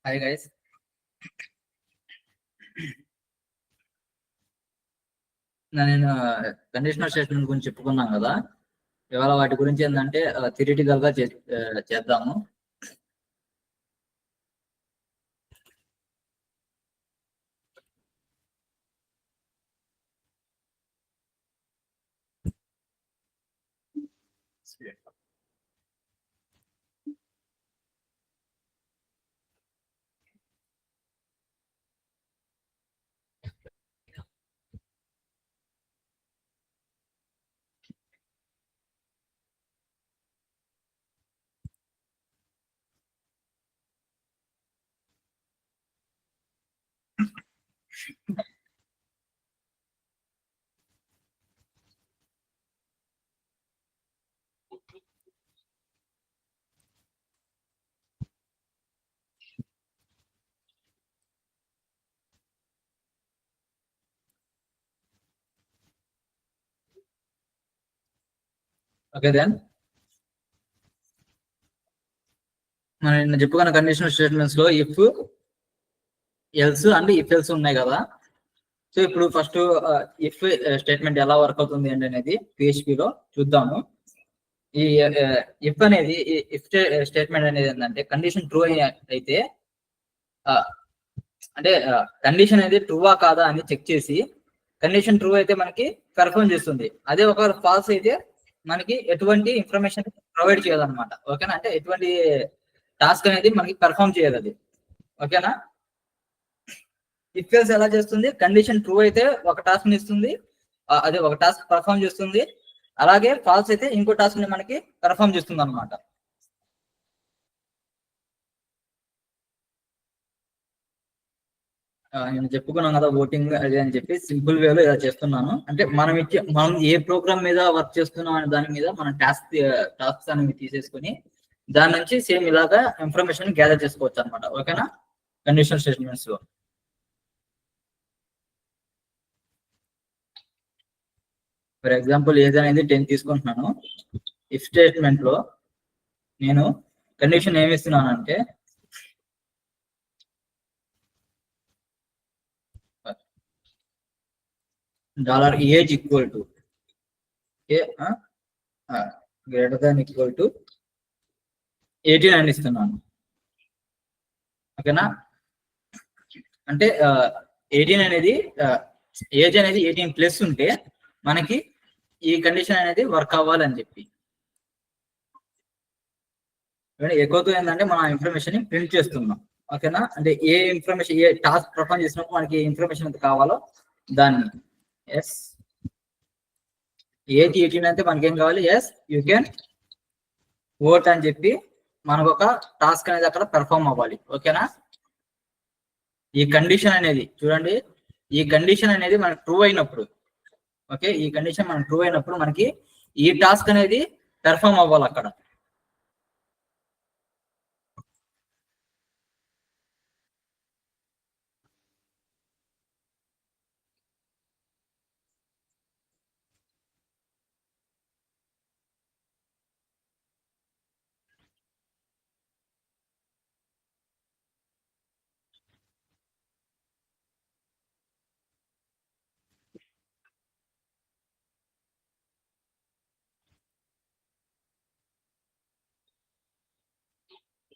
Hi guys, నేను conditional statement గురించి చెప్పుకున్నాం కదా. ఇవాళ వాటి గురించి ఏంటంటే థియరిటికల్ గా చేద్దాము. ఓకే దెన్ మనం చెప్పుకున్న కండిషనల్ స్టేట్మెంట్స్ లో if, else and if else ఉన్నాయి కదా. సో ఇప్పుడు ఫస్ట్ ఇఫ్ స్టేట్మెంట్ ఎలా వర్క్ అవుతుంది అనేది PHP లో చూద్దాము. ఈ ఇఫ్ అనేది ఇఫ్ స్టేట్మెంట్ అనేది ఏంటంటే కండిషన్ ట్రూ అయితే అంటే కండిషన్ అనేది ట్రూవా కాదా అని చెక్ చేసి కండిషన్ ట్రూ అయితే మనకి కన్ఫర్మ్ చేస్తుంది. అదే ఒక ఫాల్స్ అయితే మనకి ఎటువంటి ఇన్ఫర్మేషన్ ప్రొవైడ్ చేయదన్నమాట. ఓకేనా, అంటే ఎటువంటి టాస్క్ అనేది మనకి పర్ఫామ్ చేయదు అది. ఓకేనా, ఇఫ్ ఎల్స్ ఎలా చేస్తుంది, కండిషన్ ట్రూ అయితే ఒక టాస్క్ ని ఇస్తుంది, అదే ఒక టాస్క్ పర్ఫామ్ చేస్తుంది. అలాగే ఫాల్స్ అయితే ఇంకో టాస్క్ ని మనకి పర్ఫామ్ చేస్తుంది అనమాట. నేను చెప్పుకున్నాను కదా ఓటింగ్ అది అని చెప్పి సింపుల్ వేలో ఇలా చేస్తున్నాను. అంటే మనం ఏ ప్రోగ్రామ్ మీద వర్క్ చేస్తున్నాం అనే దాని మీద మనం టాస్క్స్ అనేవి తీసేసుకొని దాని నుంచి సేమ్ ఇలాగా ఇన్ఫర్మేషన్ గ్యాదర్ చేసుకోవచ్చు అనమాట. ఓకేనా, కండిషనల్ స్టేట్మెంట్స్ లో ఫర్ ఎగ్జాంపుల్ ఏజ్ అనేది 10 తీసుకుంటున్నాను. ఇఫ్ స్టేట్మెంట్ లో నేను కండిషన్ ఏమి ఇస్తున్నానంటే $age equal to greater than equal to 18 అని ఇస్తున్నాను. ఓకేనా, అంటే 18 అనేది ఏజ్ అనేది 18+ ఉంటే మనకి ఈ కండిషన్ అనేది వర్క్ అవ్వాలని చెప్పి. ఎక్కువతో ఏంటంటే మనం ఇన్ఫర్మేషన్ ని ప్రింట్ చేస్తున్నాం. ఓకేనా, అంటే ఏ ఇన్ఫర్మేషన్ ఏ టాస్క్ పర్ఫామ్ చేసినప్పుడు మనకి ఏ ఇన్ఫర్మేషన్ ఎంత కావాలో దాన్ని. ఎస్ ఏజ్ 18 అయితే మనకేం కావాలి? ఎస్ యూ కెన్ ఓట్ అని చెప్పి మనకు ఒక టాస్క్ అనేది అక్కడ పెర్ఫామ్ అవ్వాలి. ఓకేనా? ఈ కండిషన్ అనేది చూడండి, ఈ కండిషన్ అనేది మనకు ట్రూ అయినప్పుడు, ఓకే, ఈ కండిషన్ మనకు ట్రూ అయినప్పుడు మనకి ఈ టాస్క్ అనేది పెర్ఫామ్ అవ్వాలి అక్కడ.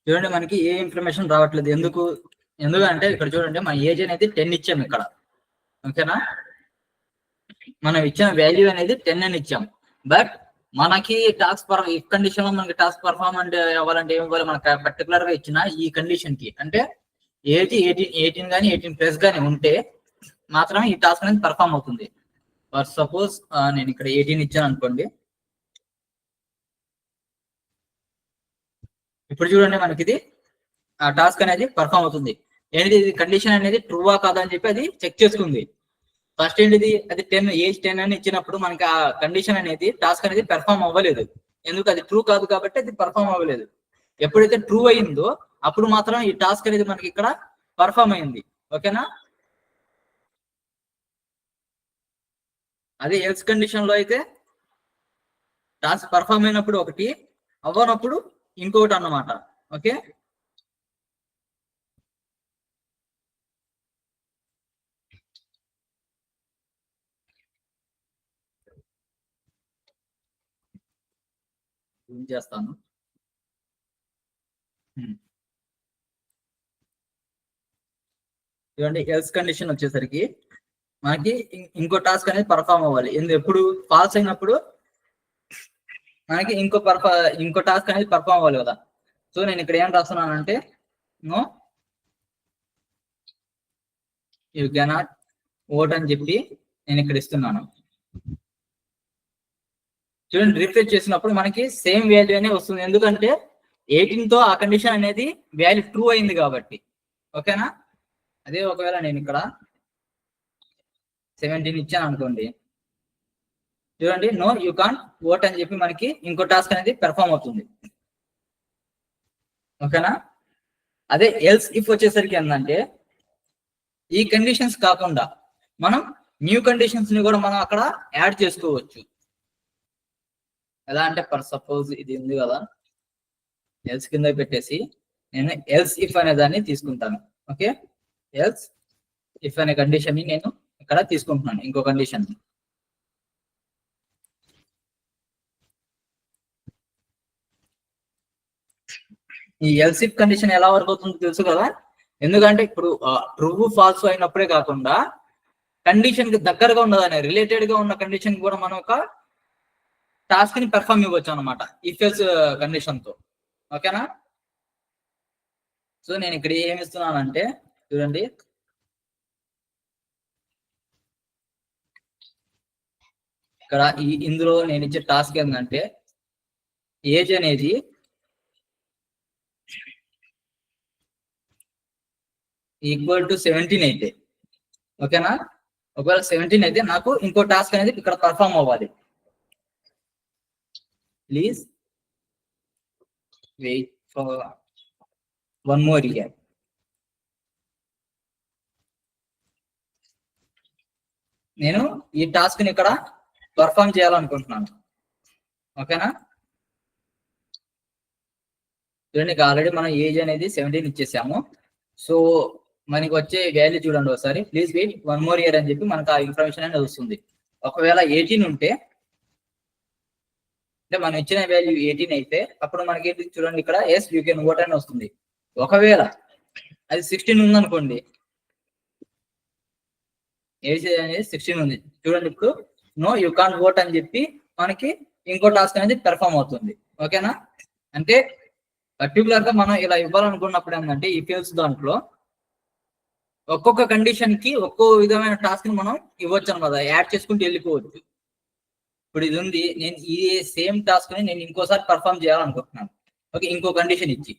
చూడండి మనకి ఏ ఇన్ఫర్మేషన్ రావట్లేదు. ఎందుకంటే ఇక్కడ చూడండి మన ఏజ్ అనేది 10 ఇచ్చాం ఇక్కడ. ఓకేనా? మనం ఇచ్చిన వాల్యూ అనేది 10 అని ఇచ్చాం. బట్ మనకి టాస్క్ ఈ కండిషన్ లో మనకి టాస్క్ పర్ఫార్మెన్స్ అవ్వాలంటే ఏమి ఇవ్వాలి? మనకి పర్టికులర్ గా ఇచ్చిన ఈ కండిషన్ కి, అంటే ఏజ్ 18 కానీ 18+ కానీ ఉంటే మాత్రమే ఈ టాస్క్ అనేది పర్ఫామ్ అవుతుంది. ఫర్ సపోజ్ నేను ఇక్కడ 18 ఇచ్చాను అనుకోండి. ఇప్పుడు చూడండి మనకి ఇది ఆ టాస్క్ అనేది పర్ఫామ్ అవుతుంది. ఏంటిది? ఇది కండిషన్ అనేది ట్రూవా కాదా అని చెప్పి అది చెక్ చేసుకుంది. ఫస్ట్ ఏంటిది? అది 10 ఏజ్ 10 అని ఇచ్చినప్పుడు మనకి ఆ కండిషన్ అనేది టాస్క్ అనేది పెర్ఫామ్ అవ్వలేదు. ఎందుకు? అది ట్రూ కాదు కాబట్టి అది పర్ఫామ్ అవ్వలేదు. ఎప్పుడైతే ట్రూ అయిందో అప్పుడు మాత్రం ఈ టాస్క్ అనేది మనకి ఇక్కడ పర్ఫామ్ అయింది. ఓకేనా? అదే ఎల్స్ కండిషన్ లో అయితే టాస్క్ పర్ఫామ్ అయినప్పుడు ఒకటి, అవ్వనప్పుడు ఇంకొకటి అన్నమాట. ఓకే, ఏం చేస్తాను చూడండి. ఎల్స్ కండిషన్ వచ్చేసరికి మనకి ఇంకో టాస్క్ అనేది పర్ఫామ్ అవ్వాలి. ఎప్పుడు ఫాల్స్ అయినప్పుడు మనకి ఇంకో టాస్క్ అనేది పర్ఫామ్ అవ్వాలి కదా. సో నేను ఇక్కడ ఏం రాస్తున్నానంటే నో యూ కెనాట్ ఓట్ అని చెప్పి నేను ఇక్కడ ఇస్తున్నాను. చూడండి, రిఫ్రెష్ చేసినప్పుడు మనకి సేమ్ వాల్యూ అనే వస్తుంది. ఎందుకంటే 18 తో ఆ కండిషన్ అనేది వాల్యూ ట్రూ అయింది కాబట్టి. ఓకేనా? అదే ఒకవేళ నేను ఇక్కడ 17 ఇచ్చాను అనుకోండి, చూడండి, నో యూ కాన్ ఓట్ అని చెప్పి మనకి ఇంకో టాస్క్ అనేది పెర్ఫామ్ అవుతుంది. ఓకేనా? అదే ఎల్స్ ఇఫ్ వచ్చేసరికి ఏంటంటే ఈ కండిషన్స్ కాకుండా మనం న్యూ కండిషన్స్ ని కూడా మనం అక్కడ యాడ్ చేసుకోవచ్చు. ఎలా అంటే ఫర్ సపోజ్ ఇది ఉంది కదా, ఎల్స్ కింద పెట్టేసి నేను ఎల్స్ ఇఫ్ అనే దాన్ని తీసుకుంటాను. ఓకే, ఎల్స్ ఇఫ్ అనే కండిషన్ ని నేను ఇక్కడ తీసుకుంటున్నాను, ఇంకో కండిషన్. ఈ ఎల్స్ ఇఫ్ కండిషన్ ఎలా వర్క్ అవుతుందో తెలుసు కదా. ఎందుకంటే ఇప్పుడు ట్రూ ఫాల్స్ అయినప్పుడే కాకుండా కండిషన్ కి దగ్గరగా ఉన్నదాన్ని, రిలేటెడ్ గా ఉన్న కండిషన్ కూడా మనం ఒక టాస్క్ ని పెర్ఫామ్ ఇవ్వచ్చు అనమాట ఇఫ్ ఎల్స్ కండిషన్ తో. ఓకేనా? సో నేను ఇక్కడ ఏమి ఇస్తున్నానంటే చూడండి, ఇక్కడ ఇందులో నేను ఇచ్చే టాస్క్ ఏంటంటే ఏజ్ అనేది ఈక్వల్ టు 17 అయితే, ఓకేనా? ఒకవేళ 17 అయితే నాకు ఇంకో టాస్క్ అనేది ఇక్కడ పర్ఫామ్ అవ్వాలి. Please wait for 1 more year. నేను ఈ టాస్క్ ని ఇక్కడ పర్ఫామ్ చేయాలనుకుంటున్నాను. ఓకేనా? చూడండి, ఆల్రెడీ మనం ఏజ్ అనేది 17 ఇచ్చేసాము. సో మనకి వచ్చే వాల్యూ చూడండి ఒకసారి. ప్లీజ్ వెయిట్ 1 more year అని చెప్పి మనకు ఆ ఇన్ఫర్మేషన్ అనేది వస్తుంది. ఒకవేళ 18 ఉంటే, అంటే మనం ఇచ్చిన వాల్యూ 18 అయితే అప్పుడు మనకి చూడండి ఇక్కడ ఎస్ యూ కెన్ ఓట్ అని వస్తుంది. ఒకవేళ అది 16 ఉందనుకోండి, ఏజ్ అనేది 16 ఉంది, చూడండి ఇప్పుడు నో యూ కాన్ ఓట్ అని చెప్పి మనకి ఇంకో టాస్క్ అనేది పెర్ఫామ్ అవుతుంది. ఓకేనా? అంటే పర్టికులర్ గా మనం ఇలా ఇవ్వాలనుకున్నప్పుడు ఏంటంటే ఈ ఫీల్డ్స్ దాంట్లో ఒక్కొక్క కండిషన్ కి ఒక్కో విధమైన టాస్క్ ని మనం ఇవ్వచ్చు అన్నమాట, యాడ్ చేసుకుంటూ వెళ్ళిపోవచ్చు. ఇప్పుడు ఇది ఉంది, నేను ఈ సేమ్ టాస్క్ ని నేను ఇంకోసారి పర్ఫామ్ చేయాలనుకుంటున్నాను. ఓకే, ఇంకో కండిషన్ ఇచ్చి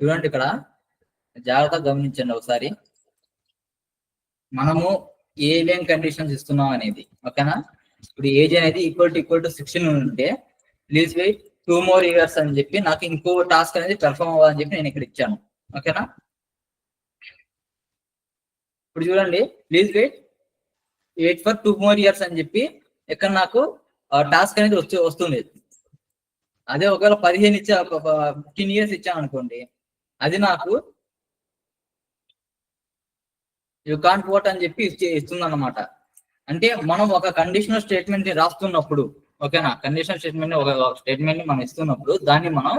చూడండి, ఇక్కడ జాగ్రత్తగా గమనించండి ఒకసారి. మనము ఏమేం కండిషన్స్ ఇస్తున్నాం అనేది, ఓకేనా? ఇప్పుడు ఏజ్ అనేది ఈక్వల్ టు 16 ఉంటే ప్లీజ్ వెయిట్ 2 more years అని చెప్పి నాకు ఇంకో టాస్క్ అనేది పెర్ఫామ్ అవ్వాలని చెప్పి నేను ఇక్కడ ఇచ్చాను, ఓకేనా? ఇప్పుడు చూడండి, please wait for 2 more years అని చెప్పి ఇక్కడ నాకు టాస్క్ అనేది వస్తుంది. అదే ఒకవేళ 15 ఇచ్చా, 15 years ఇచ్చాను అనుకోండి, అది నాకు యూ కాంట్ ఓట్ అని చెప్పి ఇస్తుంది అన్నమాట. అంటే మనం ఒక కండిషనల్ స్టేట్మెంట్ ని రాస్తున్నప్పుడు, ఓకేనా, కండిషనల్ స్టేట్మెంట్ ఒక స్టేట్మెంట్ ని మనం ఇస్తున్నప్పుడు దాన్ని మనం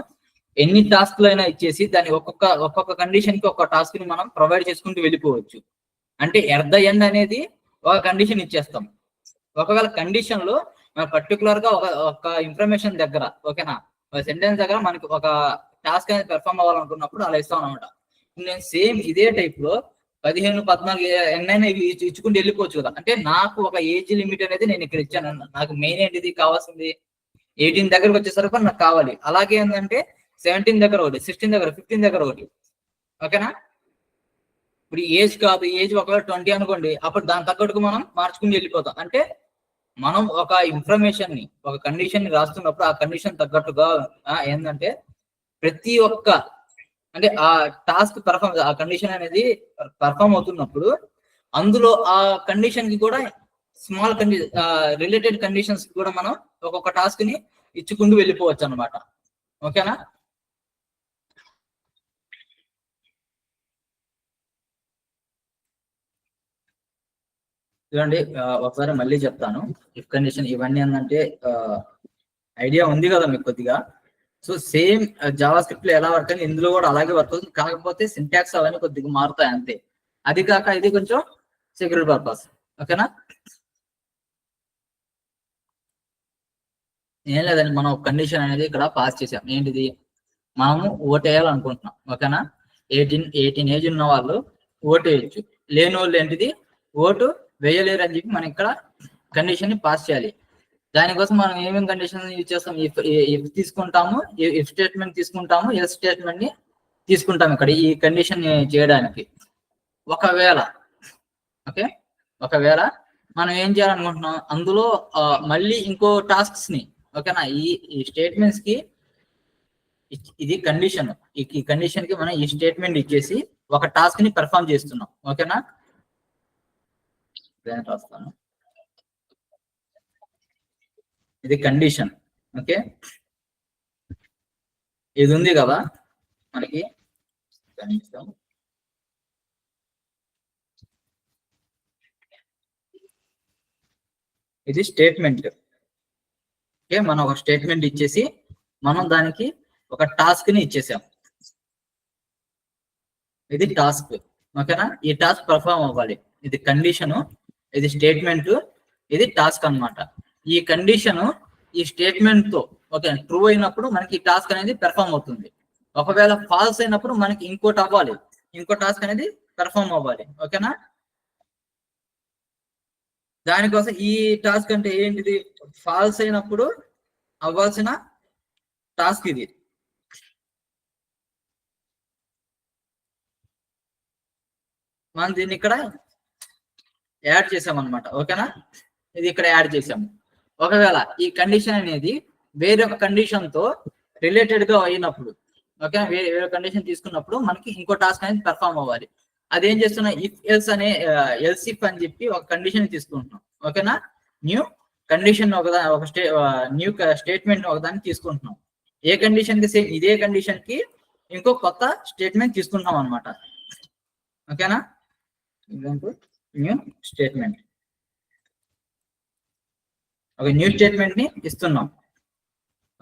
ఎన్ని టాస్క్లు అయినా ఇచ్చేసి దాన్ని ఒక్కొక్క కండిషన్ కి ఒక టాస్క్ ని మనం ప్రొవైడ్ చేసుకుంటూ వెళ్ళిపోవచ్చు. అంటే ఎట్ ద ఎండ్ అనేది ఒక కండిషన్ ఇచ్చేస్తాం. ఒకవేళ కండిషన్ లో పర్టికులర్ గా ఒక ఇన్ఫర్మేషన్ దగ్గర, ఓకేనా, ఒక సెంటెన్స్ దగ్గర మనకి ఒక టాస్క్ అనేది పెర్ఫామ్ అవ్వాలనుకున్నప్పుడు అలా ఇస్తాం అనమాట. నేను సేమ్ ఇదే టైప్ లో 15, 14 ఎన్నైనా ఇచ్చుకుంటూ వెళ్ళిపోవచ్చు కదా. అంటే నాకు ఒక ఏజ్ లిమిట్ అనేది నేను ఇక్కడ ఇచ్చాను. నాకు మెయిన్ ఏంటిది కావాల్సింది 18 దగ్గరకు వచ్చేసరికి నాకు కావాలి. అలాగే ఏంటంటే 17 దగ్గర ఒకటి, 16 దగ్గర, 15 దగ్గర ఒకటి, ఓకేనా? ఇప్పుడు ఏజ్ కాదు, ఏజ్ ఒకవేళ 20 అనుకోండి, అప్పుడు దాని తగ్గట్టుకు మనం మార్చుకుని వెళ్ళిపోతాం. అంటే మనం ఒక ఇన్ఫర్మేషన్ ని, ఒక కండిషన్ ని రాస్తున్నప్పుడు ఆ కండిషన్ తగ్గట్టుగా ఏంటంటే ప్రతి ఒక్క, అంటే ఆ టాస్క్ పెర్ఫామ్, ఆ కండిషన్ అనేది పెర్ఫామ్ అవుతున్నప్పుడు అందులో ఆ కండిషన్ కి కూడా స్మాల్ రిలేటెడ్ కండిషన్స్ కూడా మనం ఒక్కొక్క టాస్క్ ని ఇచ్చుకుంటూ వెళ్ళిపోవచ్చు అనమాట, ఓకేనా? చూడండి, ఒకసారి మళ్ళీ చెప్తాను. ఇఫ్ కండిషన్ ఇవన్నీ ఏంటంటే ఐడియా ఉంది కదా మీకు కొద్దిగా. సో సేమ్ జావా స్క్రిప్ట్ లో ఎలా వర్క్ అని ఇందులో కూడా అలాగే వర్క్ అవుతుంది. కాకపోతే సింటాక్స్ అవన్నీ కొద్దిగా మారుతాయి అంతే. అది కాక ఇది కొంచెం సెక్యూరిటీ పర్పస్, ఓకేనా? ఏం లేదండి, మనం ఒక కండిషన్ అనేది ఇక్కడ పాస్ చేసాం. ఏంటిది, మనము ఓటు వేయాలనుకుంటున్నాం, ఓకేనా? 18 ఏజ్ ఉన్న వాళ్ళు ఓటు వేయచ్చు, లేని వాళ్ళు ఏంటిది ఓటు వేయలేరు అని చెప్పి మనం ఇక్కడ కండిషన్ ని పాస్ చేయాలి. దానికోసం మనం ఏమేమి కండిషన్ యూజ్ చేస్తాం? ఇఫ్ తీసుకుంటాము, ఇఫ్ స్టేట్మెంట్ తీసుకుంటాము, ఎల్స్ స్టేట్మెంట్ ని తీసుకుంటాం ఇక్కడ ఈ కండిషన్ చేయడానికి. ఒకవేళ మనం ఏం చేయాలనుకుంటున్నాం, అందులో మళ్ళీ ఇంకో టాస్క్స్ ని, ఓకేనా, ఈ స్టేట్మెంట్స్ కి ఇది కండిషన్, ఈ కండిషన్ కి మనం ఈ స్టేట్మెంట్ ఇచ్చేసి ఒక టాస్క్ ని పెర్ఫామ్ చేస్తున్నాం, ఓకేనా? రాస్తాను, ఇది కండిషన్, ఓకే? ఇది ఉంది కదా మనకి, ఇది స్టేట్మెంట్, ఓకే? మనం ఒక స్టేట్మెంట్ ఇచ్చేసి మనం దానికి ఒక టాస్క్ ని ఇచ్చేసాం. ఇది టాస్క్, ఓకేనా? ఈ టాస్క్ పర్ఫామ్ అవ్వాలి. ఇది కండిషన్, ఇది స్టేట్మెంట్, ఇది టాస్క్ అన్నమాట. ఈ కండిషన్ ఈ స్టేట్మెంట్ తో ఓకే ట్రూ అయినప్పుడు మనకి ఈ టాస్క్ అనేది పెర్ఫామ్ అవుతుంది. ఒకవేళ ఫాల్స్ అయినప్పుడు మనకి ఇంకోటి అవ్వాలి, ఇంకో టాస్క్ అనేది పెర్ఫామ్ అవ్వాలి, ఓకేనా? దానికోసం ఈ టాస్క్ అంటే ఏంటిది, ఫాల్స్ అయినప్పుడు అవ్వాల్సిన టాస్క్ ఇది. మనం దీన్ని ఇక్కడ యాడ్ చేసాం అనమాట, ఓకేనా? ఇది ఇక్కడ యాడ్ చేసాము. ఒకవేళ ఈ కండిషన్ అనేది వేరొక కండిషన్ తో రిలేటెడ్ గా అయినప్పుడు, ఓకేనా, వేరే కండిషన్ తీసుకున్నప్పుడు మనకి ఇంకో టాస్క్ అనేది పెర్ఫామ్ అవ్వాలి. అదేం చేస్తున్నా, ఇఫ్ ఎల్స్ అనే ఎల్స్ ఇఫ్ అని చెప్పి ఒక కండిషన్ తీసుకుంటున్నాం, ఓకేనా? న్యూ కండిషన్ న్యూ స్టేట్మెంట్ ఒకదాన్ని తీసుకుంటున్నాం. ఏ కండిషన్ కి సేమ్ ఇదే కండిషన్ కి ఇంకో కొత్త స్టేట్మెంట్ తీసుకుంటున్నాం అనమాట, ఓకేనా? Example new statement. ఒక న్యూ స్టేట్మెంట్ ని ఇస్తున్నాం.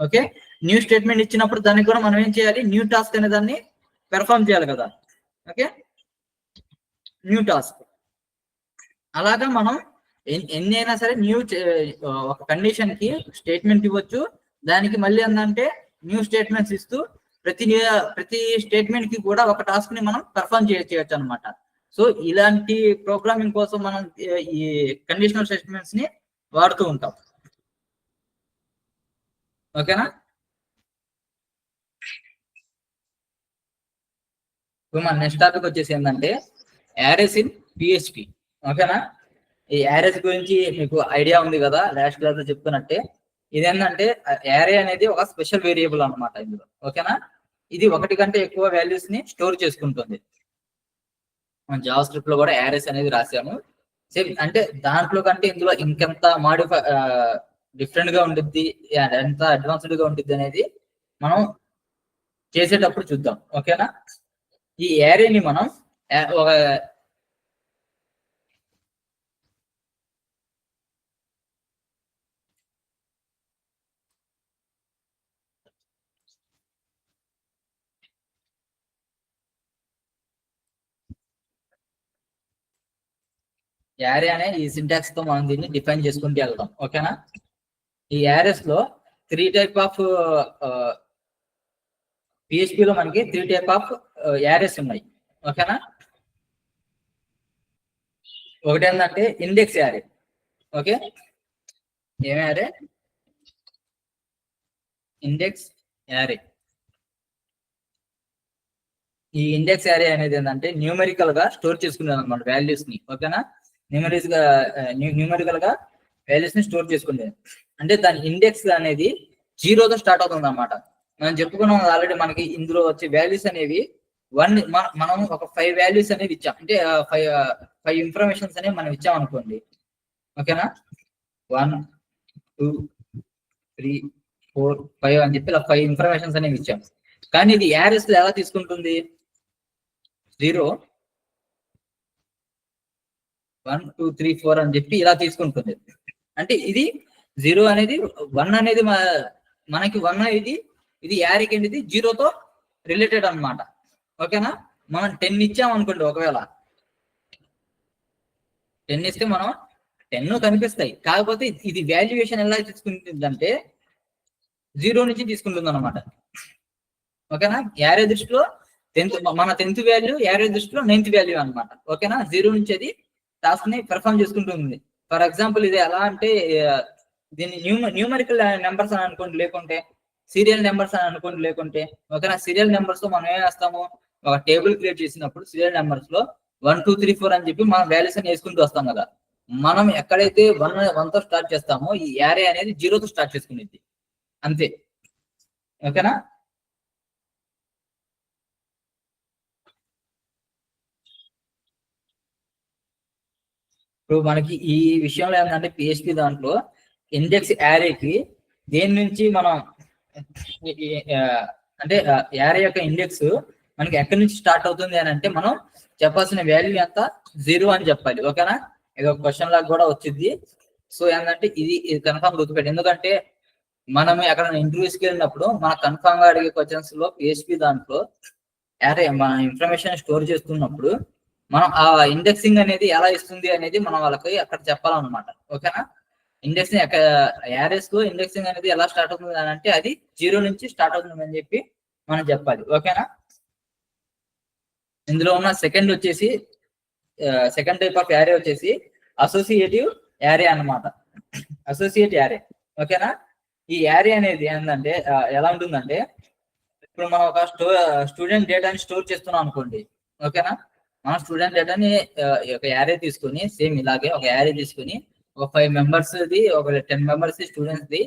ఓకే, న్యూ స్టేట్మెంట్ ఇచ్చినప్పుడు దానికి కూడా మనం ఏం చేయాలి, న్యూ టాస్క్ అనే దాన్ని పెర్ఫామ్ చేయాలి కదా. Okay, new task. అలాగా మనం ఎన్ని అయినా సరే న్యూ ఒక కండిషన్ కి స్టేట్మెంట్ ఇవ్వచ్చు, దానికి మళ్ళీ ఏంటంటే న్యూ స్టేట్మెంట్స్ ఇస్తూ ప్రతి స్టేట్మెంట్ కి కూడా ఒక టాస్క్ ని మనం పెర్ఫామ్ చేయొచ్చు అనమాట. సో ఇలాంటి ప్రోగ్రామింగ్ కోసం మనం ఈ కండిషనల్ స్టేట్మెంట్స్ ని వాడుతూ ఉంటాం. ఓకేనా? ఇప్పుడు మన నెక్స్ట్ టాపిక్ వచ్చేసి ఏంటంటే యారేస్ ఇన్ PHP. ఓకేనా? ఈ యారేస్ గురించి మీకు ఐడియా ఉంది కదా, లాస్ట్ క్లాస్ లో చెప్తున్నట్టే. ఇదేంటంటే యారే అనేది ఒక స్పెషల్ వేరియబుల్ అనమాట ఇందులో. ఓకేనా? ఇది ఒకటి కంటే ఎక్కువ వాల్యూస్ ని స్టోర్ చేసుకుంటుంది. మనం జావా స్క్రిప్ట్ లో కూడా యారేస్ అనేది రాసాము. సేమ్ అంటే దాంట్లో కంటే ఇందులో ఇంకెంత మాడిఫై డిఫరెంట్ గా ఉంటుంది, ఎంత అడ్వాన్స్డ్ గా ఉంటుంది అనేది మనం చేసేటప్పుడు చూద్దాం. ఓకేనా? ఈ యారేని మనం ఒక యారే అనే ఈ సింటాక్స్ తో మనం దీన్ని డిఫైన్ చేసుకుంటూ వెళ్దాం. ఓకేనా? ఈ యారేస్ లో 3 టైప్ ఆఫ్ PHP లో మనకి 3 టైప్ ఆఫ్ యారేస్ ఉన్నాయి. ఓకేనా? ఒకటి ఏంటంటే ఇండెక్స్ యారే. ఓకే, ఏం యారే? ఇండెక్స్ యారే. ఈ ఇండెక్స్ యారే అనేది ఏంటంటే న్యూమెరికల్ గా స్టోర్ చేసుకునేది అనమాట వాల్యూస్ ని. ఓకేనా? న్యూమెరికల్ గా వాల్యూస్ ని స్టోర్ చేసుకునేది. అంటే దాని ఇండెక్స్ అనేది 0తో స్టార్ట్ అవుతుంది అనమాట. మనం చెప్పుకున్నాం ఆల్రెడీ, మనకి ఇందులో వచ్చే వాల్యూస్ అనేవి మనం ఒక 5 వాల్యూస్ అనేవి ఇచ్చాం. అంటే 5 ఇన్ఫర్మేషన్స్ అనేవి మనం ఇచ్చాం అనుకోండి. ఓకేనా? 1 2 3 4 5 అని చెప్పి ఇలా 5 ఇన్ఫర్మేషన్స్ అనేవి ఇచ్చాం. కానీ ఇది యారేస్ లో ఎలా తీసుకుంటుంది? 0 1 2 3 4 అని చెప్పి ఇలా తీసుకుంటుంది. అంటే ఇది 0 అనేది 1 అనేది మనకి 1 ఇది యారేకి ఇది 0తో రిలేటెడ్ అనమాట. ఓకేనా? మనం 10 ఇచ్చాం అనుకోండి, ఒకవేళ 10 ఇస్తే మనం 10 కనిపిస్తాయి. కాకపోతే ఇది వాల్యుయేషన్ ఎలా తీసుకుంటుందంటే 0 నుంచి తీసుకుంటుంది అనమాట. ఓకేనా? యారే దృష్టిలో మన 10th వాల్యూ యారే దృష్టిలో 9th వాల్యూ అనమాట. ఓకేనా? 0 నుంచి అది టాస్క్ ని పెర్ఫామ్ చేసుకుంటుంది. ఫర్ ఎగ్జాంపుల్ ఇది ఎలా అంటే దీన్ని న్యూమరికల్ నెంబర్స్ అని అనుకోండి, లేకుంటే సీరియల్ నెంబర్స్ అని అనుకోండి, లేకుంటే ఓకేనా, సీరియల్ నెంబర్స్ తో మనం ఏం చేస్తాము, ఒక టేబుల్ క్రియేట్ చేసినప్పుడు సీరియల్ నెంబర్స్ లో 1 2 3 4 అని చెప్పి మనం వాల్యూస్ అని వేసుకుంటూ వస్తాం కదా. మనం ఎక్కడైతే 1 తో స్టార్ట్ చేస్తామో ఈ యారే అనేది 0తో స్టార్ట్ చేసుకునేది అంతే. ఓకేనా? ఇప్పుడు మనకి ఈ విషయంలో ఏంటంటే PHP దాంట్లో ఇండెక్స్ యారేకి దేని నుంచి మనం అంటే యారే యొక్క ఇండెక్స్ మనకి ఎక్కడి నుంచి స్టార్ట్ అవుతుంది అని అంటే మనం చెప్పాల్సిన వాల్యూ ఎంత? 0 అని చెప్పాలి. ఓకేనా? ఇది ఒక క్వశ్చన్ లాగా కూడా వచ్చింది. సో ఏంటంటే ఇది కన్ఫామ్ గుర్తుపెట్టి, ఎందుకంటే మనం ఎక్కడ ఇంటర్వ్యూస్కి వెళ్ళినప్పుడు మన కన్ఫామ్ గా అడిగే క్వశ్చన్స్ లో PHP దాంట్లో యారే మన ఇన్ఫర్మేషన్ స్టోర్ చేస్తున్నప్పుడు మనం ఆ ఇండెక్సింగ్ అనేది ఎలా ఇస్తుంది అనేది మనం వాళ్ళకి అక్కడ చెప్పాలన్నమాట. ఓకేనా? ఇండెక్సింగ్ యారేస్ లో ఇండెక్సింగ్ అనేది ఎలా స్టార్ట్ అవుతుంది అని అంటే అది 0 నుంచి స్టార్ట్ అవుతుంది అని చెప్పి మనం చెప్పాలి. ఓకేనా? ఇందులో ఉన్న సెకండ్ టైప్ ఆఫ్ యారే వచ్చేసి అసోసియేటివ్ యారే అన్నమాట. అసోసియేట్ యారే. ఓకేనా? ఈ యారే అనేది ఏంటంటే ఎలా ఉంటుందంటే, ఇప్పుడు మనం ఒక స్టూడెంట్ డేటాని స్టోర్ చేస్తున్నాం అనుకోండి. ఓకేనా? మనం స్టూడెంట్ డేటాని ఒక యారే తీసుకుని, సేమ్ ఇలాగే ఒక యారే తీసుకుని ఒక 5 మెంబర్స్ ది, ఒక 10 మెంబర్స్ స్టూడెంట్స్ ది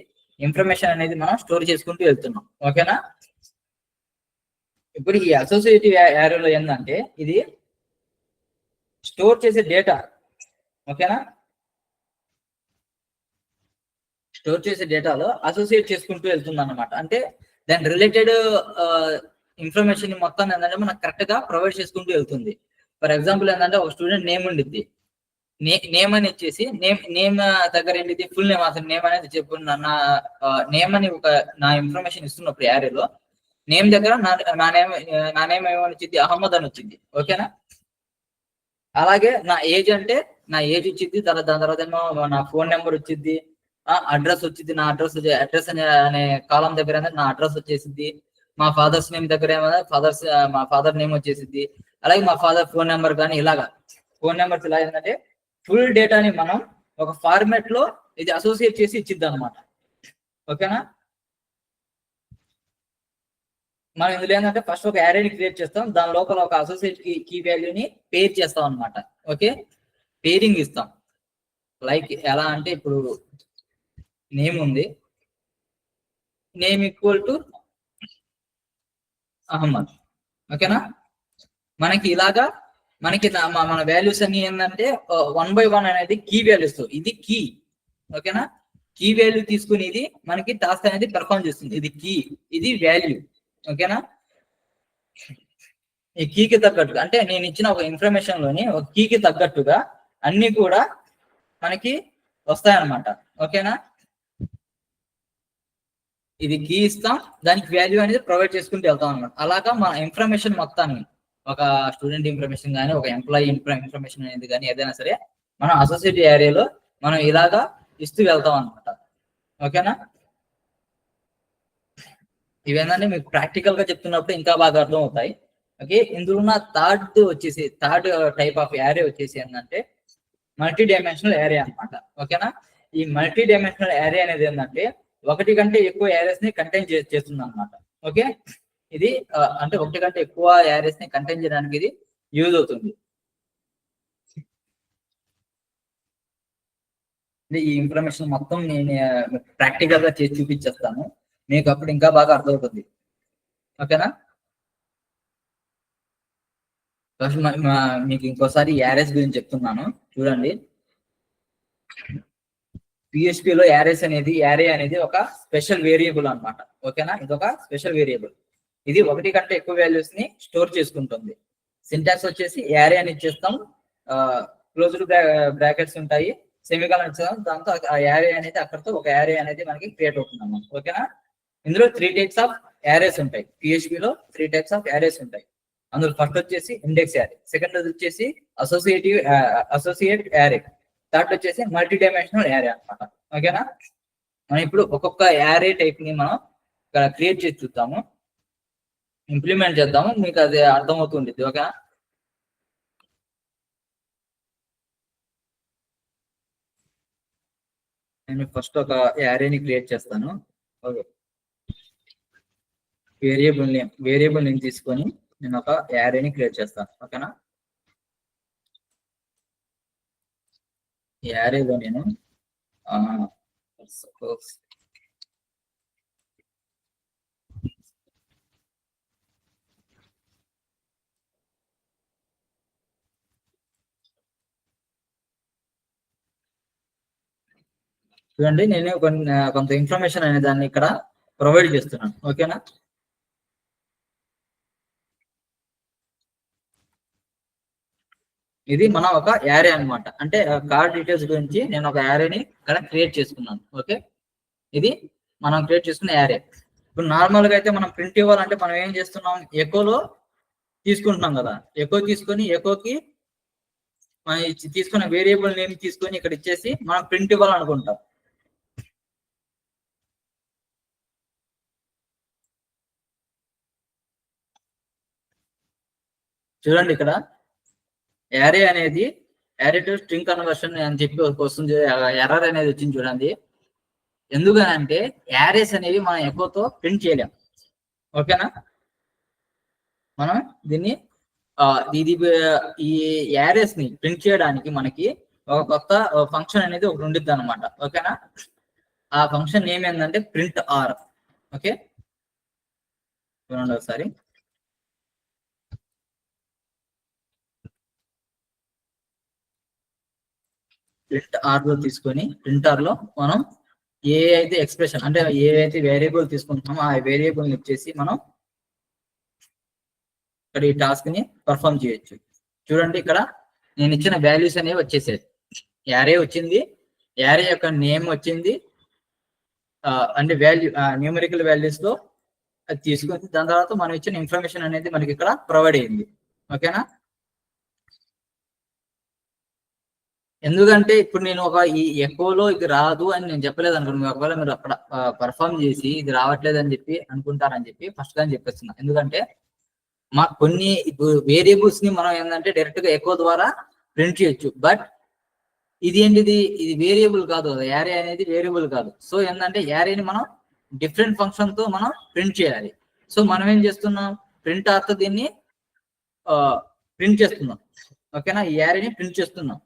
ఇన్ఫర్మేషన్ అనేది మనం స్టోర్ చేసుకుంటూ వెళ్తున్నాం. ఓకేనా? ఇప్పుడు ఈ అసోసియేటివ్ యారేలో ఏంటంటే ఇది స్టోర్ చేసే డేటా. ఓకేనా? స్టోర్ చేసే డేటాలో అసోసియేట్ చేసుకుంటూ వెళ్తుంది అనమాట. అంటే దాని రిలేటెడ్ ఇన్ఫర్మేషన్ మొత్తం ఏంటంటే మనకు కరెక్ట్ గా ప్రొవైడ్ చేసుకుంటూ వెళ్తుంది. ఫర్ ఎగ్జాంపుల్ ఏంటంటే ఒక స్టూడెంట్ నేమ్ ఉండిద్ది, నేమ్ అని ఇచ్చేసి నేమ్ దగ్గర ఏంటిది ఫుల్ నేమ్, అసలు నేమ్ అనేది చెప్పు నా నేమ్ అని ఒక నా ఇన్ఫర్మేషన్ ఇస్తున్నప్పుడు యారేలో నేమ్ దగ్గర నా నేమ్ ఏమని వచ్చింది, అహ్మద్ అని వచ్చింది. ఓకేనా? అలాగే నా ఏజ్ అంటే నా ఏజ్ వచ్చింది, దాని తర్వాత ఏమో నా ఫోన్ నెంబర్ వచ్చింది, అడ్రస్ వచ్చింది, నా అడ్రస్ అనే కాలం దగ్గర నా అడ్రస్ వచ్చేసింది, మా ఫాదర్స్ నేమ్ దగ్గర ఏమో మా ఫాదర్ నేమ్ వచ్చేసింది, అలాగే మా ఫాదర్ ఫోన్ నెంబర్ కానీ ఇలాగా ఫోన్ నెంబర్స్ ఇలా ఏంటంటే ఫుల్ డేటాని మనం ఒక ఫార్మాట్ లో ఇది అసోసియేట్ చేసి ఇచ్చిద్ది అనమాట. ఓకేనా? మనం ఇందులో ఏంటంటే ఫస్ట్ ఒక యారేని క్రియేట్ చేస్తాం, దాని లోపల ఒక అసోసియేట్ కీ వాల్యూని పేర్ చేస్తాం అనమాట. ఓకే, పేరింగ్ ఇస్తాం. లైక్ ఎలా అంటే ఇప్పుడు నేమ్ ఉంది, నేమ్ ఈక్వల్ టు అహ్మద్. ఓకేనా? మనకి ఇలాగా మనకి మన వాల్యూస్ అన్ని ఏంటంటే 1 by 1 అనేది కీ వాల్యూస్, ఇది కీ. ఓకేనా? కీ వాల్యూ తీసుకుని ఇది మనకి టాస్క్ అనేది పెర్ఫార్మ్ చేస్తుంది, ఇది కీ, ఇది వాల్యూ. ఓకేనా? ఈ కీకి తగ్గట్టుగా అంటే నేను ఇచ్చిన ఒక ఇన్ఫర్మేషన్ లోని ఒక కీకి తగ్గట్టుగా అన్ని కూడా మనకి వస్తాయన్నమాట. ఓకేనా? ఇది కీ ఇస్తాం, దానికి వాల్యూ అనేది ప్రొవైడ్ చేసుకుంటూ వెళ్తాం అనమాట. అలాగా మన ఇన్ఫర్మేషన్ మొత్తాన్ని, ఒక స్టూడెంట్ ఇన్ఫర్మేషన్ కానీ ఒక ఎంప్లాయీ ఇన్ఫర్మేషన్ అనేది కానీ ఏదైనా సరే మనం అసోసియేట్ ఏరియాలో మనం ఇలాగా ఇస్తూ వెళ్తాం అనమాట. ఓకేనా? ఇవేంటంటే మీకు ప్రాక్టికల్ గా చెప్తున్నప్పుడు ఇంకా బాగా అర్థం అవుతాయి. ఓకే, ఇందులో ఉన్న థర్డ్ టైప్ ఆఫ్ యారే వచ్చేసి ఏంటంటే మల్టీ డైమెన్షనల్ యారే అనమాట. ఓకేనా? ఈ మల్టీ డైమెన్షనల్ యారే అనేది ఏంటంటే ఒకటి కంటే ఎక్కువ యారేస్ ని కంటైన్ చేస్తుంది అనమాట. ఓకే, ఇది అంటే ఒకటి కంటే ఎక్కువ యారేస్ ని కంటైన్ చేయడానికి ఇది యూజ్ అవుతుంది. ఈ ఇన్ఫర్మేషన్ మొత్తం నేను ప్రాక్టికల్ గా చేసి చూపించేస్తాను, మీకు అప్పుడు ఇంకా బాగా అర్థమవుతుంది. ఓకేనా? మీకు ఇంకోసారి యారేస్ గురించి చెప్తున్నాను, చూడండి. పిహెచ్పిలో యారే అనేది ఒక స్పెషల్ వేరియబుల్ అనమాట. ఓకేనా? ఇది ఒక స్పెషల్ వేరియబుల్, ఇది ఒకటి కంటే ఎక్కువ వాల్యూస్ ని స్టోర్ చేసుకుంటుంది. సింటాక్స్ వచ్చేసి యారే అని ఇచ్చేస్తాం, క్లోజ్డ్ బ్రాకెట్స్ ఉంటాయి, సెమికాలన్ ఇచ్చేస్తాం, దాంతో ఆ యారే అనేది అక్కడతో ఒక యారే అనేది మనకి క్రియేట్ అవుతుంది అన్నమాట. ఓకేనా? ఇందులో 3 టైప్స్ ఆఫ్ యారేస్ ఉంటాయి, పిహెచ్పిలో 3 టైప్స్ ఆఫ్ యారేస్ ఉంటాయి. అందులో ఫస్ట్ వచ్చేసి ఇండెక్స్ యారే, సెకండ్ వచ్చేసి అసోసియేట్ యారే, థర్డ్ వచ్చేసి మల్టీ డైమెన్షనల్ యారే అనమాట. ఓకేనా? మనం ఇప్పుడు ఒక్కొక్క యారే టైప్ ని మనం ఇక్కడ క్రియేట్ చేసి చూద్దాము, ఇంప్లిమెంట్ చేద్దాము, మీకు అది అర్థమవుతుంది. ఓకేనా? నేను ఫస్ట్ ఒక యారేని క్రియేట్ చేస్తాను. ఓకే, వేరియబుల్ నేమ్ తీసుకొని నేను ఒక యారేని క్రియేట్ చేస్తాను. ఓకేనా? యారేలో నేను చూడండి, నేను కొంత ఇన్ఫర్మేషన్ అనే దాన్ని ఇక్కడ ప్రొవైడ్ చేస్తున్నాను. ఓకేనా? ఇది మనం ఒక యారే అనమాట, అంటే కార్డ్ డీటెయిల్స్ గురించి నేను ఒక యారేని ఇక్కడ క్రియేట్ చేసుకున్నాను. ఓకే, ఇది మనం క్రియేట్ చేసుకున్న యారే. ఇప్పుడు నార్మల్ గా అయితే మనం ప్రింట్ ఇవ్వాలంటే మనం ఏం చేస్తున్నాం, ఎకోలో తీసుకుంటున్నాం కదా, ఎకో తీసుకొని ఎకోకి తీసుకున్న వేరియబుల్ నేమ్ తీసుకొని ఇక్కడ ఇచ్చేసి మనం ప్రింట్ ఇవ్వాలనుకుంటాం. చూడండి, ఇక్కడ యారే అనేది యారే టు స్ట్రింగ్ కన్వర్షన్ అని చెప్పి వస్తుంది, ఎర్రర్ అనేది వచ్చింది చూడండి. ఎందుకనంటే యారేస్ అనేవి మనం ఎక్కువతో ప్రింట్ చేయలేం. ఓకేనా? మనం దీన్ని ఈ యారేస్ ని ప్రింట్ చేయడానికి మనకి ఒక కొత్త ఫంక్షన్ అనేది ఒకటి ఉండిద్ది అనమాట. ఓకేనా? ఆ ఫంక్షన్ నేమ్ ఏంటంటే ప్రింట్ ఆర్. ఓకే, చూడండి ఒకసారి. ప్రింట్ ఆర్ లో తీసుకొని ప్రింట్ ఆర్ లో మనం ఏ అయితే ఎక్స్ప్రెషన్ అంటే ఏవైతే వేరియబుల్ తీసుకుంటున్నామో ఆ వేరియబుల్ ఇచ్చేసి మనం ఇక్కడ ఈ టాస్క్ ని పర్ఫామ్ చేయొచ్చు. చూడండి ఇక్కడ నేను ఇచ్చిన వాల్యూస్ అనేవి వచ్చేసాయి. యారే వచ్చింది, యారే యొక్క నేమ్ వచ్చింది, అంటే వాల్యూ న్యూమరికల్ వాల్యూస్ లో అది తీసుకుంది. దాని తర్వాత మనం ఇచ్చిన ఇన్ఫర్మేషన్ అనేది మనకి ఇక్కడ ప్రొవైడ్ అయింది. ఓకేనా? ఎందుకంటే ఇప్పుడు నేను ఒక ఈ ఎకోలో ఇది రాదు అని నేను చెప్పలేదు అనుకోండి, ఒకవేళ మీరు అక్కడ పర్ఫామ్ చేసి ఇది రావట్లేదు అని చెప్పి అనుకుంటారని చెప్పి ఫస్ట్ గా చెప్పేస్తున్నా. ఎందుకంటే మా కొన్ని వేరియబుల్స్ ని మనం ఏంటంటే డైరెక్ట్ గా ఎకో ద్వారా ప్రింట్ చేయొచ్చు. బట్ ఇది ఏంటిది, ఇది వేరియబుల్ కాదు కదా, యారే అనేది వేరియబుల్ కాదు. సో ఏంటంటే యారేని మనం డిఫరెంట్ ఫంక్షన్ తో మనం ప్రింట్ చేయాలి. సో మనం ఏం చేస్తున్నాం, ప్రింట్ ఆర్తో దీన్ని ప్రింట్ చేస్తున్నాం. ఓకేనా? ఈ యారేని ప్రింట్ చేస్తున్నాం.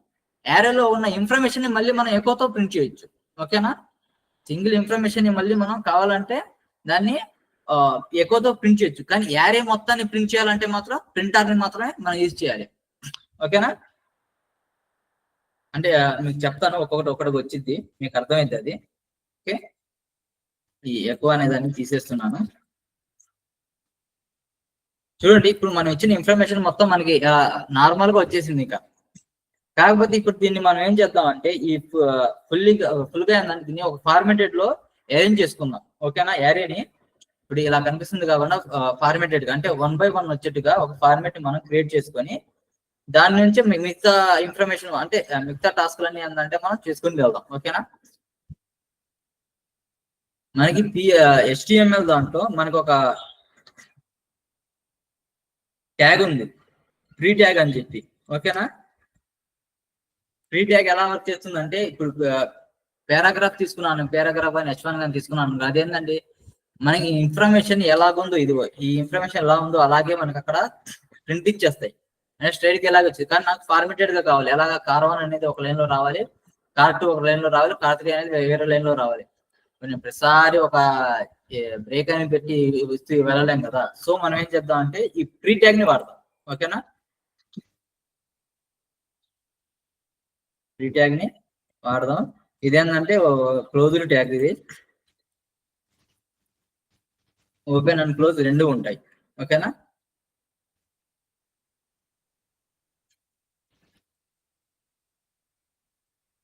యారేలో ఉన్న ఇన్ఫర్మేషన్ ని మళ్ళీ మనం ఎకోతో ప్రింట్ చేయొచ్చు. ఓకేనా? సింగిల్ ఇన్ఫర్మేషన్ ని మళ్ళీ మనం కావాలంటే దాన్ని ఎకోతో ప్రింట్ చేయొచ్చు. కానీ యారే మొత్తాన్ని ప్రింట్ చేయాలంటే మాత్రం ప్రింటర్ ని మాత్రమే మనం యూజ్ చేయాలి. ఓకేనా? అంటే మీకు చెప్తాను, ఒక్కొక్కటి వచ్చింది, మీకు అర్థమైంది అది. ఓకే, ఈ ఎకో అనే దాన్ని తీసేస్తున్నాను. చూడండి ఇప్పుడు మనం ఇచ్చిన ఇన్ఫర్మేషన్ మొత్తం మనకి నార్మల్ గా వచ్చేసింది. ఇంకా కాకపోతే ఇప్పుడు దీన్ని మనం ఏం చేద్దాం అంటే ఈ ఫుల్గా ఏంటంటే దీన్ని ఒక ఫార్మేటెడ్ లో అరేంజ్ చేసుకుందాం. ఓకేనా? యారేని ఇప్పుడు ఇలా కనిపిస్తుంది కాకుండా ఫార్మేటెడ్ గా, అంటే 1 by 1 వచ్చేట్టుగా ఒక ఫార్మేట్ మనం క్రియేట్ చేసుకొని దాని నుంచి మిగతా ఇన్ఫర్మేషన్ అంటే మిగతా టాస్క్లన్నీ ఏంటంటే మనం చేసుకుని వెళ్దాం. ఓకేనా? మనకి HTML దాంట్లో మనకు ఒక ట్యాగ్ ఉంది, ప్రీ ట్యాగ్ అని చెప్పి. ఓకేనా? ప్రీ ట్యాగ్ ఎలా వర్క్ చేస్తుందంటే ఇప్పుడు పారాగ్రాఫ్ తీసుకున్నాను, పారాగ్రాఫ్ అని H1 గాని తీసుకున్నాను. అదేంటంటే మనకి ఇన్ఫర్మేషన్ ఎలాగుందో, ఇదిగో ఈ ఇన్ఫర్మేషన్ ఎలా ఉందో అలాగే మనకి అక్కడ ప్రింట్ ఇచ్చేస్తాయి. స్ట్రైట్ గా ఎలాగ వచ్చింది, కానీ నాకు ఫార్మేటెడ్ గా కావాలి. ఎలాగా కార్1 అనేది ఒక లైన్ లో రావాలి, కార్2 ఒక లైన్ లో రావాలి, కార్3 అనేది వేరే లైన్ లో రావాలి. కొంచెం ప్రతిసారి ఒక బ్రేక్ అని పెట్టి వస్తూ వెళ్ళలేం కదా. సో మనం ఏం చేద్దాం అంటే ఈ ప్రీ ట్యాగ్ ని వాడదాం. ఓకేనా? ప్రీ ట్యాగ్ ని వాడదాం. ఇదేంటంటే క్లోజ్డ్ ట్యాగ్, ఇది ఓపెన్ అండ్ క్లోజ్ రెండు ఉంటాయి. ఓకేనా?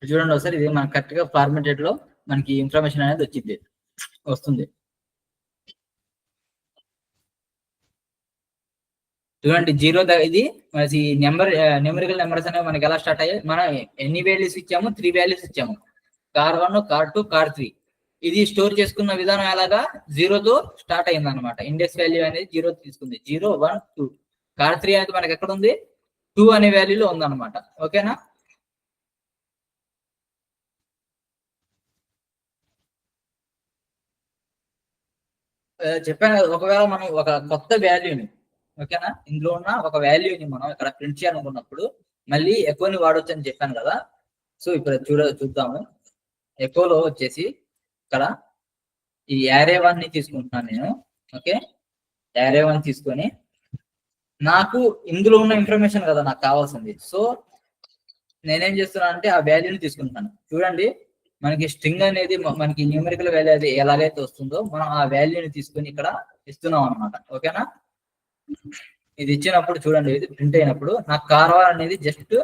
చూడండి ఒకసారి, ఇది మనకి కరెక్ట్ గా ఫార్మేటెడ్ లో మనకి ఇన్ఫర్మేషన్ అనేది వస్తుంది. చూడండి 0 ఇది న్యూమరికల్ నెంబర్స్ అనేవి మనకి ఎలా స్టార్ట్ అయ్యాయి. మనం ఎన్ని వాల్యూస్ ఇచ్చాము, 3 వాల్యూస్ ఇచ్చాము, కార్1, కార్2, కార్3. ఇది స్టోర్ చేసుకున్న విధానం ఎలాగా 0తో స్టార్ట్ అయింది అనమాట. ఇండెక్స్ వాల్యూ అనేది 0 తీసుకుంది. 0, 1, 2. కార్3 అనేది మనకి ఎక్కడ ఉంది, 2 అనే వాల్యూలో ఉందన్నమాట. ఓకేనా? చెప్పాను కదా, ఒకవేళ మనం ఒక కొత్త వాల్యూని, ఓకేనా, ఇందులో ఉన్న ఒక వాల్యూని మనం ఇక్కడ ప్రింట్ చేయాలనుకున్నప్పుడు మళ్ళీ ఎకోని వాడొచ్చు అని చెప్పాను కదా. సో ఇప్పుడు చూద్దాము. ఎకోలో వచ్చేసి ఇక్కడ ఈ యారే1 ని తీసుకుంటున్నాను నేను. ఓకే, యారే1 తీసుకొని నాకు ఇందులో ఉన్న ఇన్ఫర్మేషన్ కదా నాకు కావాల్సింది. సో నేనేం చేస్తున్నాను అంటే ఆ వాల్యూని తీసుకుంటున్నాను. చూడండి మనకి స్ట్రింగ్ అనేది మనకి న్యూమరికల్ వాల్యూ అది ఎలాగైతే వస్తుందో మనం ఆ వాల్యూని తీసుకొని ఇక్కడ ఇస్తున్నాం అనమాట. ఓకేనా? ఇది ఇచ్చినప్పుడు చూడండి, ఇది ప్రింట్ అయినప్పుడు నాకు కార్1 అనేది జస్ట్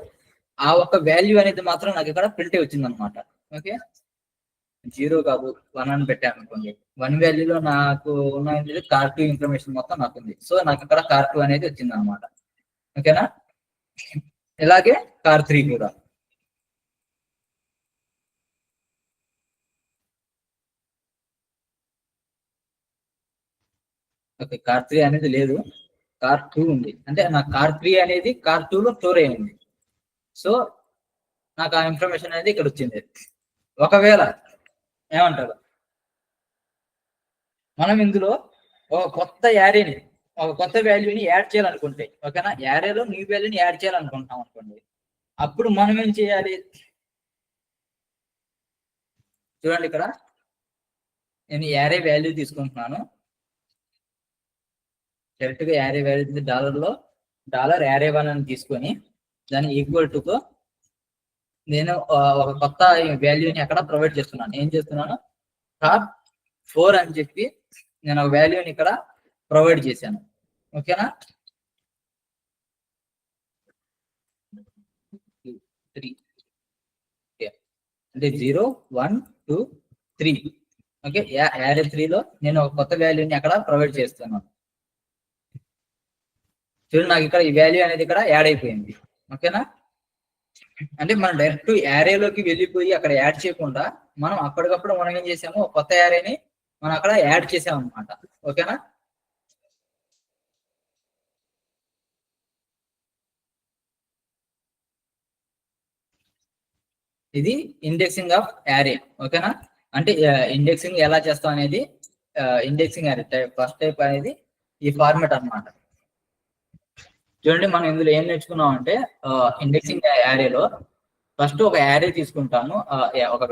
ఆ ఒక వాల్యూ అనేది మాత్రం నాకు ఇక్కడ ప్రింట్ వచ్చింది అనమాట. ఓకే, 0 కాదు 1 అని పెట్టాను అనుకోండి. 1 వాల్యూలో నాకు ఉన్న కార్2 ఇన్ఫర్మేషన్ మొత్తం నాకు ఉంది. సో నాకు ఇక్కడ కార్2 అనేది వచ్చింది అనమాట. ఓకేనా? ఇలాగే కార్3 కూడా. ఓకే, కార్3 అనేది లేదు, కార్2 ఉంది. అంటే నాకు కార్3 అనేది కార్2లో స్టోర్ అయింది. సో నాకు ఆ ఇన్ఫర్మేషన్ అనేది ఇక్కడ వచ్చింది. ఒకవేళ ఏమంటారు, మనం ఇందులో ఒక కొత్త యారేని, ఒక కొత్త వాల్యూని యాడ్ చేయాలనుకుంటే, ఓకేనా, యారేలో న్యూ వాల్యూని యాడ్ చేయాలనుకుంటాం అనుకోండి, అప్పుడు మనం ఏం చేయాలి, చూడండి ఇక్కడ నేను యారే వాల్యూ తీసుకుంటున్నాను. డైరెక్ట్ గా యారే వాల్యూ డాలర్లో $యారే1 అని తీసుకొని దాన్ని ఈక్వల్ టుతో నేను ఒక కొత్త వాల్యూని అక్కడ ప్రొవైడ్ చేస్తున్నాను. ఏం చేస్తున్నాను, కార్4 అని చెప్పి నేను ఒక వాల్యూని ఇక్కడ ప్రొవైడ్ చేశాను. ఓకేనా? 3 అంటే 0 1 2 3. ఓకే, యారే 3 లో నేను ఒక కొత్త వాల్యూని అక్కడ ప్రొవైడ్ చేస్తున్నాను. చూడండి, నాకు ఇక్కడ ఈ వాల్యూ అనేది ఇక్కడ యాడ్ అయిపోయింది. ఓకేనా, అంటే మనం డైరెక్ట్ యారేలోకి వెళ్ళిపోయి అక్కడ యాడ్ చేయకుండా మనం అప్పటికప్పుడు మనం ఏం చేసాము, కొత్త యారేని మనం అక్కడ యాడ్ చేసాం అనమాట. ఓకేనా, ఇది ఇండెక్సింగ్ ఆఫ్ యారే. ఓకేనా, అంటే ఇండెక్సింగ్ ఎలా చేస్తాం అనేది, ఇండెక్సింగ్ యారే ఫస్ట్ టైప్ అనేది ఈ ఫార్మాట్ అన్నమాట. చూడండి, మనం ఇందులో ఏం నేర్చుకున్నాం అంటే ఇండెక్సింగ్ యారేలో ఫస్ట్ ఒక యారే తీసుకుంటాము, ఒక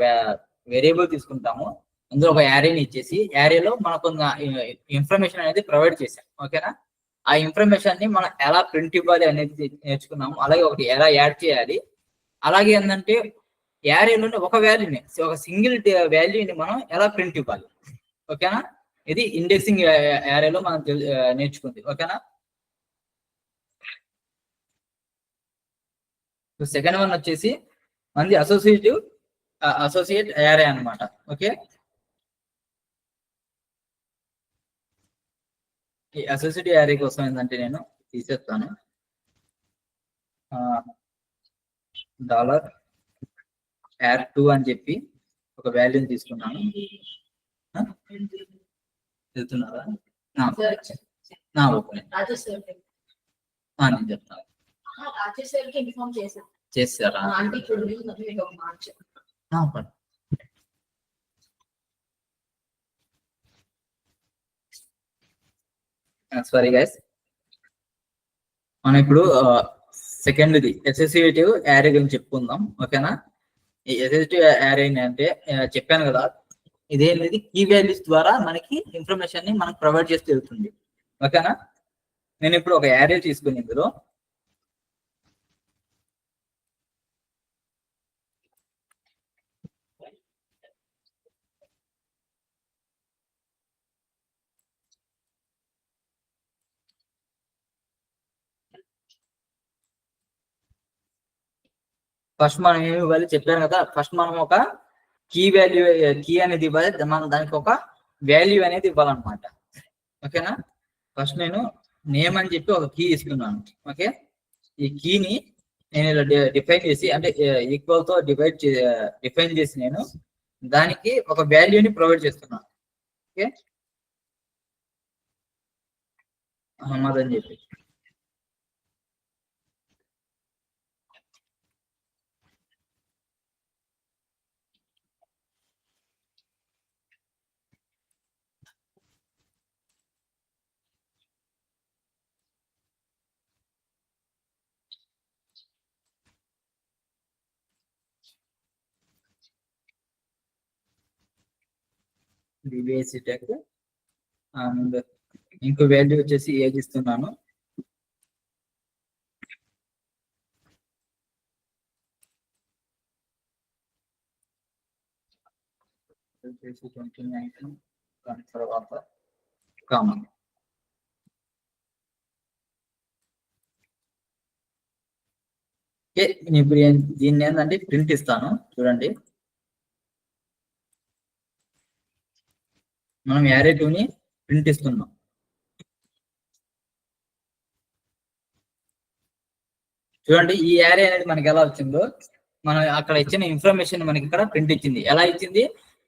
వేరియబుల్ తీసుకుంటాము, అందులో ఒక యారేని ఇచ్చేసి యారేలో మనకు ఇన్ఫర్మేషన్ అనేది ప్రొవైడ్ చేసాం. ఓకేనా, ఆ ఇన్ఫర్మేషన్ ని మనం ఎలా ప్రింట్ ఇవ్వాలి అనేది నేర్చుకున్నాము. అలాగే ఒకటి ఎలా యాడ్ చేయాలి, అలాగే ఏంటంటే యారేలోని ఒక వాల్యూని, ఒక సింగిల్ వాల్యూని మనం ఎలా ప్రింట్ ఇవ్వాలి. ఓకేనా, ఇది ఇండెక్సింగ్ యారేలో మనం నేర్చుకుంది. ఓకేనా, సెకండ్ వన్ వచ్చేసి మనది అసోసియేట్ యారే అనమాట. ఓకే, ఈ అసోసియేట్ యారే కోసం ఏంటంటే నేను తీసేస్తాను $2 అని చెప్పి ఒక వాల్యూని తీసుకున్నాను. వెళ్తున్నారా? ఓకే, నేను చెప్తాను. చేస్తారా? సారీ గైస్, మనం ఇప్పుడు సెకండ్ది అసోసియేటివ్ యారే గురించి చెప్పుకుందాం. ఓకేనా, ఈ అసోసియేటివ్ యారే అంటే చెప్పాను కదా, ఇదేంటి కీ వాల్యూస్ ద్వారా మనకి ఇన్ఫర్మేషన్ ని మనకు ప్రొవైడ్ చేస్తూ వెళ్తుంది. ఓకేనా, నేను ఇప్పుడు ఒక యారే తీసుకుని ఇందులో ఫస్ట్ మనం ఏమి ఇవ్వాలి చెప్పాను కదా, ఫస్ట్ మనం ఒక కీ అనేది ఇవ్వాలి, మనం దానికి ఒక వాల్యూ అనేది ఇవ్వాలన్నమాట. ఓకేనా, ఫస్ట్ నేను నేమ్ అని చెప్పి ఒక కీ ఇస్తున్నాను. ఓకే, ఈ కీని నేను ఇలా డిఫైన్ చేసి, అంటే ఈక్వల్ తో డిఫైన్ చేసి నేను దానికి ఒక వాల్యూని ప్రొవైడ్ చేస్తున్నాను. ఓకే, అహ్మద్ అని చెప్పి టెక్. అండ్ ఇంకో వాల్యూ వచ్చేసి ఏజ్ ఇస్తున్నాను. వచ్చేసి 29 దాని తర్వాత కామన్. ఓకే, ఇప్పుడు దీన్ని ఏంటంటే ప్రింట్ ఇస్తాను. చూడండి, మనం యారే 2ని ప్రింట్ ఇస్తున్నాం. చూడండి, ఈ యారే అనేది మనకి ఎలా వచ్చిందో, మనం అక్కడ ఇచ్చిన ఇన్ఫర్మేషన్ మనకి ఇక్కడ ప్రింట్ ఇచ్చింది. ఎలా ఇచ్చింది,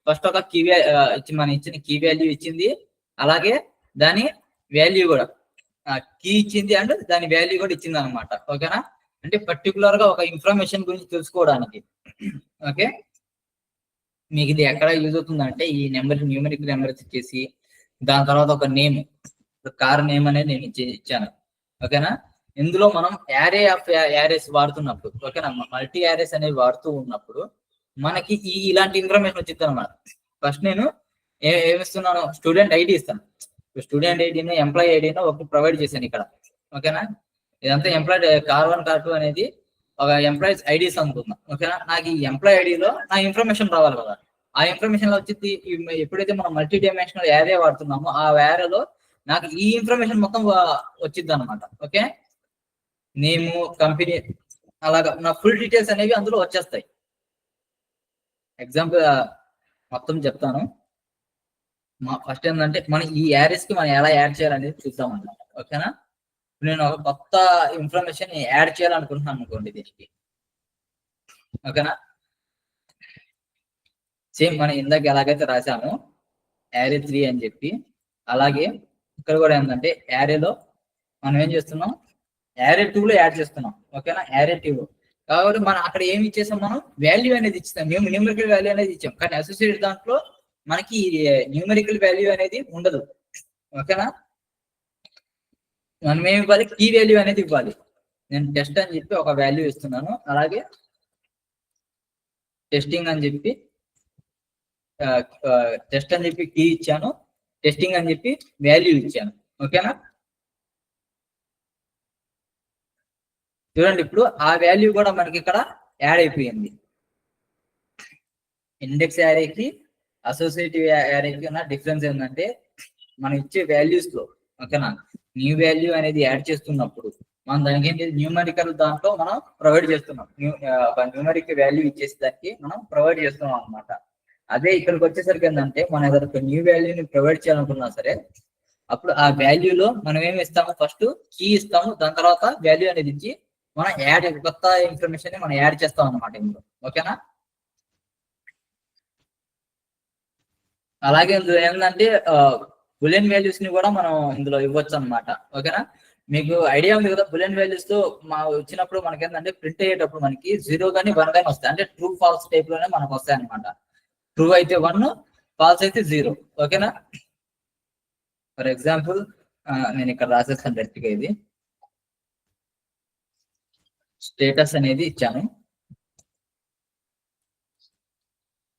ఫస్ట్ ఒక కీ మనం ఇచ్చిన కీ వాల్యూ ఇచ్చింది, అలాగే దాని వాల్యూ కూడా కీ ఇచ్చింది, అండ్ దాని వాల్యూ కూడా ఇచ్చింది అనమాట. ఓకేనా, అంటే పర్టికులర్ గా ఒక ఇన్ఫర్మేషన్ గురించి తెలుసుకోవడానికి. ఓకే, మీకు ఇది ఎక్కడ యూజ్ అవుతుందంటే ఈ న్యూమరిక్ నెంబర్ ఇచ్చేసి దాని తర్వాత ఒక నేమ్, కార్ నేమ్ అనేది నేను ఇచ్చాను. ఓకేనా, ఇందులో మనం యారే ఆఫ్ యారేస్ వాడుతున్నప్పుడు, ఓకేనా, మల్టీ యారేస్ అనేవి వాడుతూ ఉన్నప్పుడు మనకి ఇలాంటి ఇన్ఫర్మేషన్ వచ్చింది అనమాట. ఫస్ట్ నేను ఏమిస్తున్నాను, స్టూడెంట్ ఐడి ఇస్తాను. స్టూడెంట్ ఐడిని ఎంప్లాయీ ఐడిని ఒకటి ప్రొవైడ్ చేశాను ఇక్కడ. ఓకేనా, ఇదంతా ఎంప్లాయీ కార్ 1 కార్ 2 అనేది ఒక ఎంప్లాయీస్ ఐడీస్ అనుకుందాం. ఓకేనా, నాకు ఈ ఎంప్లాయీ ఐడిలో నా ఇన్ఫర్మేషన్ రావాలి కదా. ఆ ఇన్ఫర్మేషన్ లో వచ్చింది, ఎప్పుడైతే మనం మల్టీ డైమెన్షనల్ యారే వాడుతున్నామో ఆ యారేలో నాకు ఈ ఇన్ఫర్మేషన్ మొత్తం వచ్చింది అనమాట. ఓకే, నేము, కంపెనీ, అలాగా నా ఫుల్ డీటెయిల్స్ అనేవి అందులో వచ్చేస్తాయి. ఎగ్జాంపుల్ మొత్తం చెప్తాను. ఫస్ట్ ఏంటంటే మనం ఈ యారీస్ కి మనం ఎలా యాడ్ చేయాలనేది చూద్దాం అన్నమాట. ఓకేనా? నేను ఒక కొత్త ఇన్ఫర్మేషన్ యాడ్ చేయాలనుకుంటున్నాను అనుకోండి దీనికి. ఓకేనా? సేమ్ మనం ఇందాక ఎలాగైతే రాసామో యారీ 3 అని చెప్పి, అలాగే ఇక్కడ కూడా ఏంటంటే యారీలో మనం ఏం చేస్తున్నాం, యారీ 2 లో యాడ్ చేస్తున్నాం. ఓకేనా? యారీ 2 కాబట్టి మనం అక్కడ ఏమి ఇచ్చేసాం, మనం వాల్యూ అనేది ఇచ్చాం. మేము న్యూమరికల్ వాల్యూ అనేది ఇచ్చాం, కానీ అసోసియేట్ దాంట్లో మనకి న్యూమరికల్ వాల్యూ అనేది ఉండదు. ఓకేనా? మనం ఏమి ఇవ్వాలి, కీ వాల్యూ అనేది ఇవ్వాలి. నేను టెస్ట్ అని చెప్పి ఒక వాల్యూ ఇస్తున్నాను, అలాగే టెస్టింగ్ అని చెప్పి టెస్ట్ అని చెప్పి కీ ఇచ్చాను, టెస్టింగ్ అని చెప్పి వాల్యూ ఇచ్చాను. ఓకేనా? చూడండి, ఇప్పుడు ఆ వాల్యూ కూడా మనకి ఇక్కడ యాడ్ అయిపోయింది. ఇండెక్స్ యారేకి అసోసియేటివ్ యారేకి ఉన్న డిఫరెన్స్ ఏంటంటే మనం ఇచ్చే వాల్యూస్ లో, ఓకేనా, న్యూ వాల్యూ అనేది యాడ్ చేస్తున్నప్పుడు మనం దానికి ఏంటి, న్యూమరికల్ దాంట్లో మనం ప్రొవైడ్ చేస్తున్నాం. న్యూమరిక్ వాల్యూ ఇచ్చేసి దానికి మనం ప్రొవైడ్ చేస్తున్నాం అనమాట. అదే ఇక్కడికి వచ్చేసరికి ఏంటంటే మనం ఏదైనా న్యూ వాల్యూని ప్రొవైడ్ చేయాలనుకున్నా సరే, అప్పుడు ఆ వాల్యూలో మనం ఏమి ఇస్తాము, ఫస్ట్ కీ ఇస్తాము, దాని తర్వాత వాల్యూ అనేది ఇచ్చి మనం యాడ్ కొత్త ఇన్ఫర్మేషన్ ని మనం యాడ్ చేస్తాం అనమాట ఇందులో. ఓకేనా? అలాగే ఇందులో ఏంటంటే బులియన్ వాల్యూస్ ని కూడా మనం ఇందులో ఇవ్వచ్చు అనమాట. ఓకేనా? మీకు ఐడియా ఉంది కదా, బులియన్ వాల్యూస్ తో వచ్చినప్పుడు మనకి ఏంటంటే ప్రింట్ అయ్యేటప్పుడు మనకి 0 కానీ 1 కానీ వస్తాయి. అంటే ట్రూ ఫాల్స్ టైప్ లోనే మనకు వస్తాయి అనమాట. ట్రూ అయితే 1, ఫాల్స్ అయితే 0. ఓకేనా? ఫర్ ఎగ్జాంపుల్ నేను ఇక్కడ రాసేస్తాను డైరెక్ట్గా. ఇది స్టేటస్ అనేది ఇచ్చాను.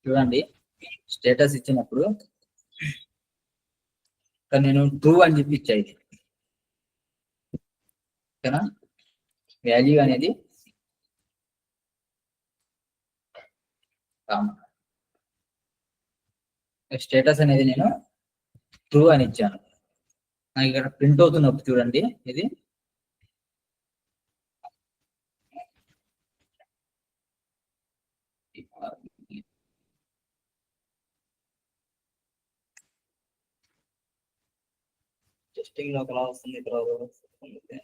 చూడండి, స్టేటస్ ఇచ్చినప్పుడు నేను ట్రూ అని చెప్పి ఇచ్చా. ఇది ఓకేనా? వాల్యూ అనేది స్టేటస్ అనేది నేను ట్రూ అని ఇచ్చాను. నాకు ఇక్కడ ప్రింట్ అవుతున్నప్పుడు చూడండి, ఇది టెస్టింగ్ లో ఒకలా వస్తుంది, ఇక్కడ వస్తుంది.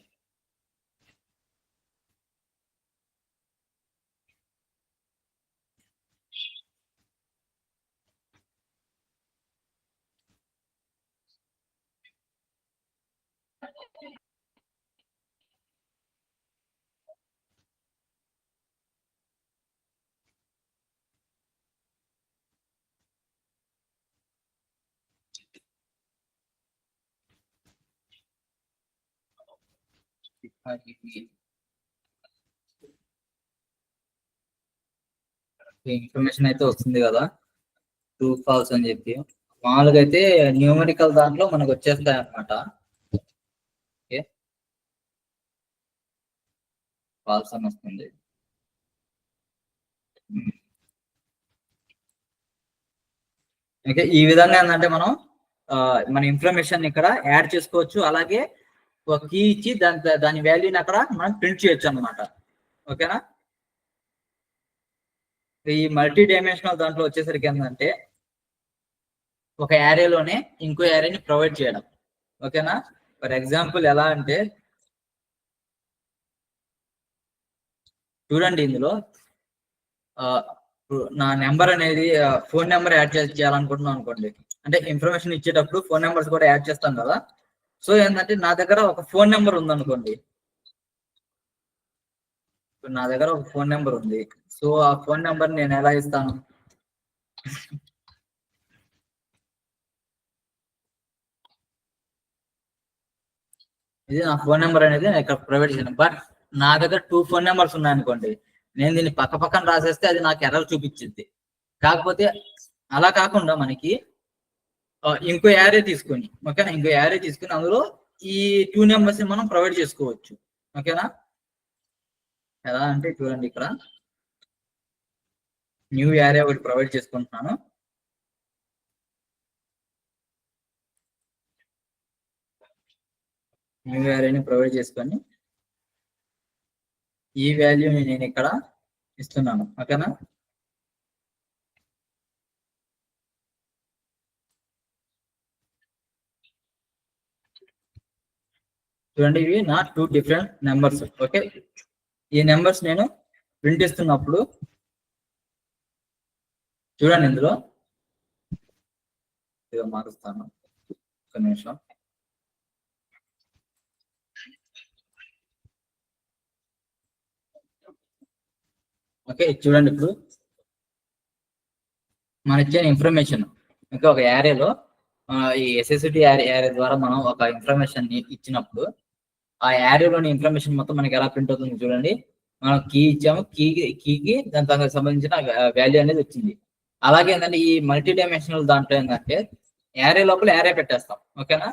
ఇన్ఫర్మేషన్ అయితే వస్తుంది కదా, ట్రూ ఫాల్స్ అని చెప్పి. మామూలుగా అయితే న్యూమరికల్ దాంట్లో మనకు వచ్చేస్తాయి అన్నమాట. ఓకే, ఫాల్స్ అని వస్తుంది. ఓకే, ఈ విధంగా ఏంటంటే మనం మన ఇన్ఫర్మేషన్ ఇక్కడ యాడ్ చేసుకోవచ్చు. అలాగే ఒక కీ ఇచ్చి దాని వాల్యూని అక్కడ మనం ప్రింట్ చేయొచ్చు అనమాట. ఓకేనా? ఈ మల్టీ డైమెన్షనల్ దాంట్లో వచ్చేసరికి ఏంటంటే ఒక యారేలోనే ఇంకో యారేని ప్రొవైడ్ చేయడం. ఓకేనా? ఫర్ ఎగ్జాంపుల్ ఎలా అంటే చూడండి, ఇందులో నా నెంబర్ అనేది ఫోన్ నెంబర్ యాడ్ చేయాలనుకుంటున్నాను అనుకోండి. అంటే ఇన్ఫర్మేషన్ ఇచ్చేటప్పుడు ఫోన్ నెంబర్స్ కూడా యాడ్ చేస్తాం కదా. సో ఏంటంటే నా దగ్గర ఒక ఫోన్ నెంబర్ ఉందనుకోండి. నా దగ్గర ఒక ఫోన్ నెంబర్ ఉంది. సో ఆ ఫోన్ నెంబర్ నేను ఎలా ఇస్తాను, ఇది నా ఫోన్ నెంబర్ అనేది నేను ఇక్కడ ప్రొవైడ్ చేయను. బట్ నా దగ్గర 2 ఫోన్ నెంబర్స్ ఉన్నాయనుకోండి, నేను దీన్ని పక్క పక్కన రాసేస్తే అది నాకు ఎర్రర్ చూపించింది. కాకపోతే అలా కాకుండా మనకి ఇంకో యారే తీసుకొని, ఓకేనా, ఇంకో యారే తీసుకొని అందులో ఈ 2 నెంబర్స్ మనం ప్రొవైడ్ చేసుకోవచ్చు. ఓకేనా? ఎలా అంటే చూడండి, ఇక్కడ న్యూ యారే ఒకటి ప్రొవైడ్ చేసుకుంటున్నాను. న్యూ యారేని ప్రొవైడ్ చేసుకొని ఈ వాల్యూని నేను ఇక్కడ ఇస్తున్నాను. ఓకేనా? చూడండి, ఇవి నా 2 డిఫరెంట్ నెంబర్స్. ఓకే, ఈ నెంబర్స్ నేను ప్రింట్ ఇస్తున్నప్పుడు చూడండి, ఇందులో ఇదో మారుస్తాను, ఒక నిమిషం. ఓకే, చూడండి, ఇప్పుడు మన ఇచ్చిన ఇన్ఫర్మేషన్ ఇంకా ఒక యారేలో ఈ ఎస్ఎస్సిటీ యారే ద్వారా మనం ఒక ఇన్ఫర్మేషన్ ఇచ్చినప్పుడు ఆ యారేలోని ఇన్ఫర్మేషన్ మొత్తం మనకి ఎలా ప్రింట్ అవుతుంది చూడండి. మనం కీ ఇచ్చాము, కీకి దానికి సంబంధించిన వాల్యూ అనేది వచ్చింది. అలాగే ఏంటంటే ఈ మల్టీ డైమెన్షనల్ దాంట్లో ఏంటంటే యారే లోపల యారే పెట్టేస్తాం. ఓకేనా?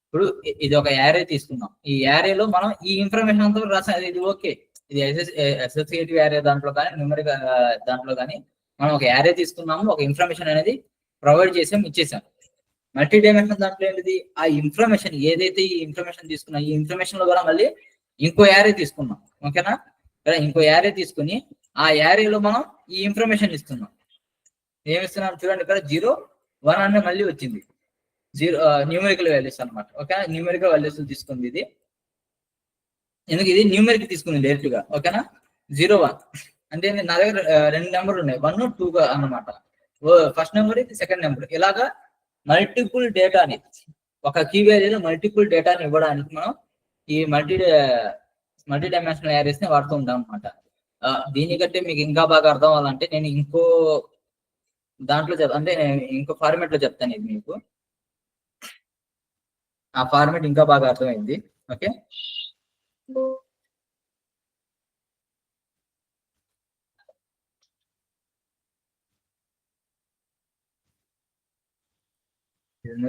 ఇప్పుడు ఇది ఒక యారే తీసుకున్నాం, ఈ యారేలో మనం ఈ ఇన్ఫర్మేషన్ అంతా రాసాం. ఇది ఓకే, ఇది అసోసియేటివ్ యారే దాంట్లో కానీ న్యూమరిక్ దాంట్లో కానీ మనం ఒక యారే తీసుకున్నాము, ఒక ఇన్ఫర్మేషన్ అనేది ప్రొవైడ్ చేసాం, ఇచ్చేసాం. మల్టీ డైమెన్షన్ దాంట్లో ఏంటిది, ఆ ఇన్ఫర్మేషన్ ఏదైతే ఈ ఇన్ఫర్మేషన్ తీసుకున్నాం, ఈ ఇన్ఫర్మేషన్ లో కూడా మళ్ళీ ఇంకో యారే తీసుకున్నాం. ఓకేనా? ఇంకో యారే తీసుకుని ఆ యారేలో మనం ఈ ఇన్ఫర్మేషన్ ఇస్తున్నాం. ఏమిస్తున్నాం చూడండి, ఇక్కడ 0, 1 అనే మళ్ళీ వచ్చింది. 0 న్యూమరికల్ వాల్యూస్ అనమాట. ఓకే, న్యూమరికల్ వాల్యూస్ తీసుకుంది ఇది. ఎందుకు ఇది న్యూమరిక్ తీసుకుంది డైరెక్ట్ గా. ఓకేనా? 0, 1 అంటే నా దగ్గర 2 నెంబర్లు ఉన్నాయి, 1, 2 అన్నమాట. ఫస్ట్ నెంబర్, ఇది సెకండ్ నెంబర్. ఇలాగా మల్టిపుల్ డేటాని, ఒక కీ వాల్యూలో మల్టిపుల్ డేటాని ఇవ్వడానికి మనం ఈ మల్టీ డైమెన్షనల్ యారేస్ ని వాడుతూ ఉంటాం అనమాట. దీనికంటే మీకు ఇంకా బాగా అర్థం అవ్వాలంటే నేను ఇంకో దాంట్లో అంటే ఇంకో ఫార్మాట్ లో చెప్తాను ఇది మీకు. ఆ ఫార్మాట్ ఇంకా బాగా అర్థమైంది. ఓకే,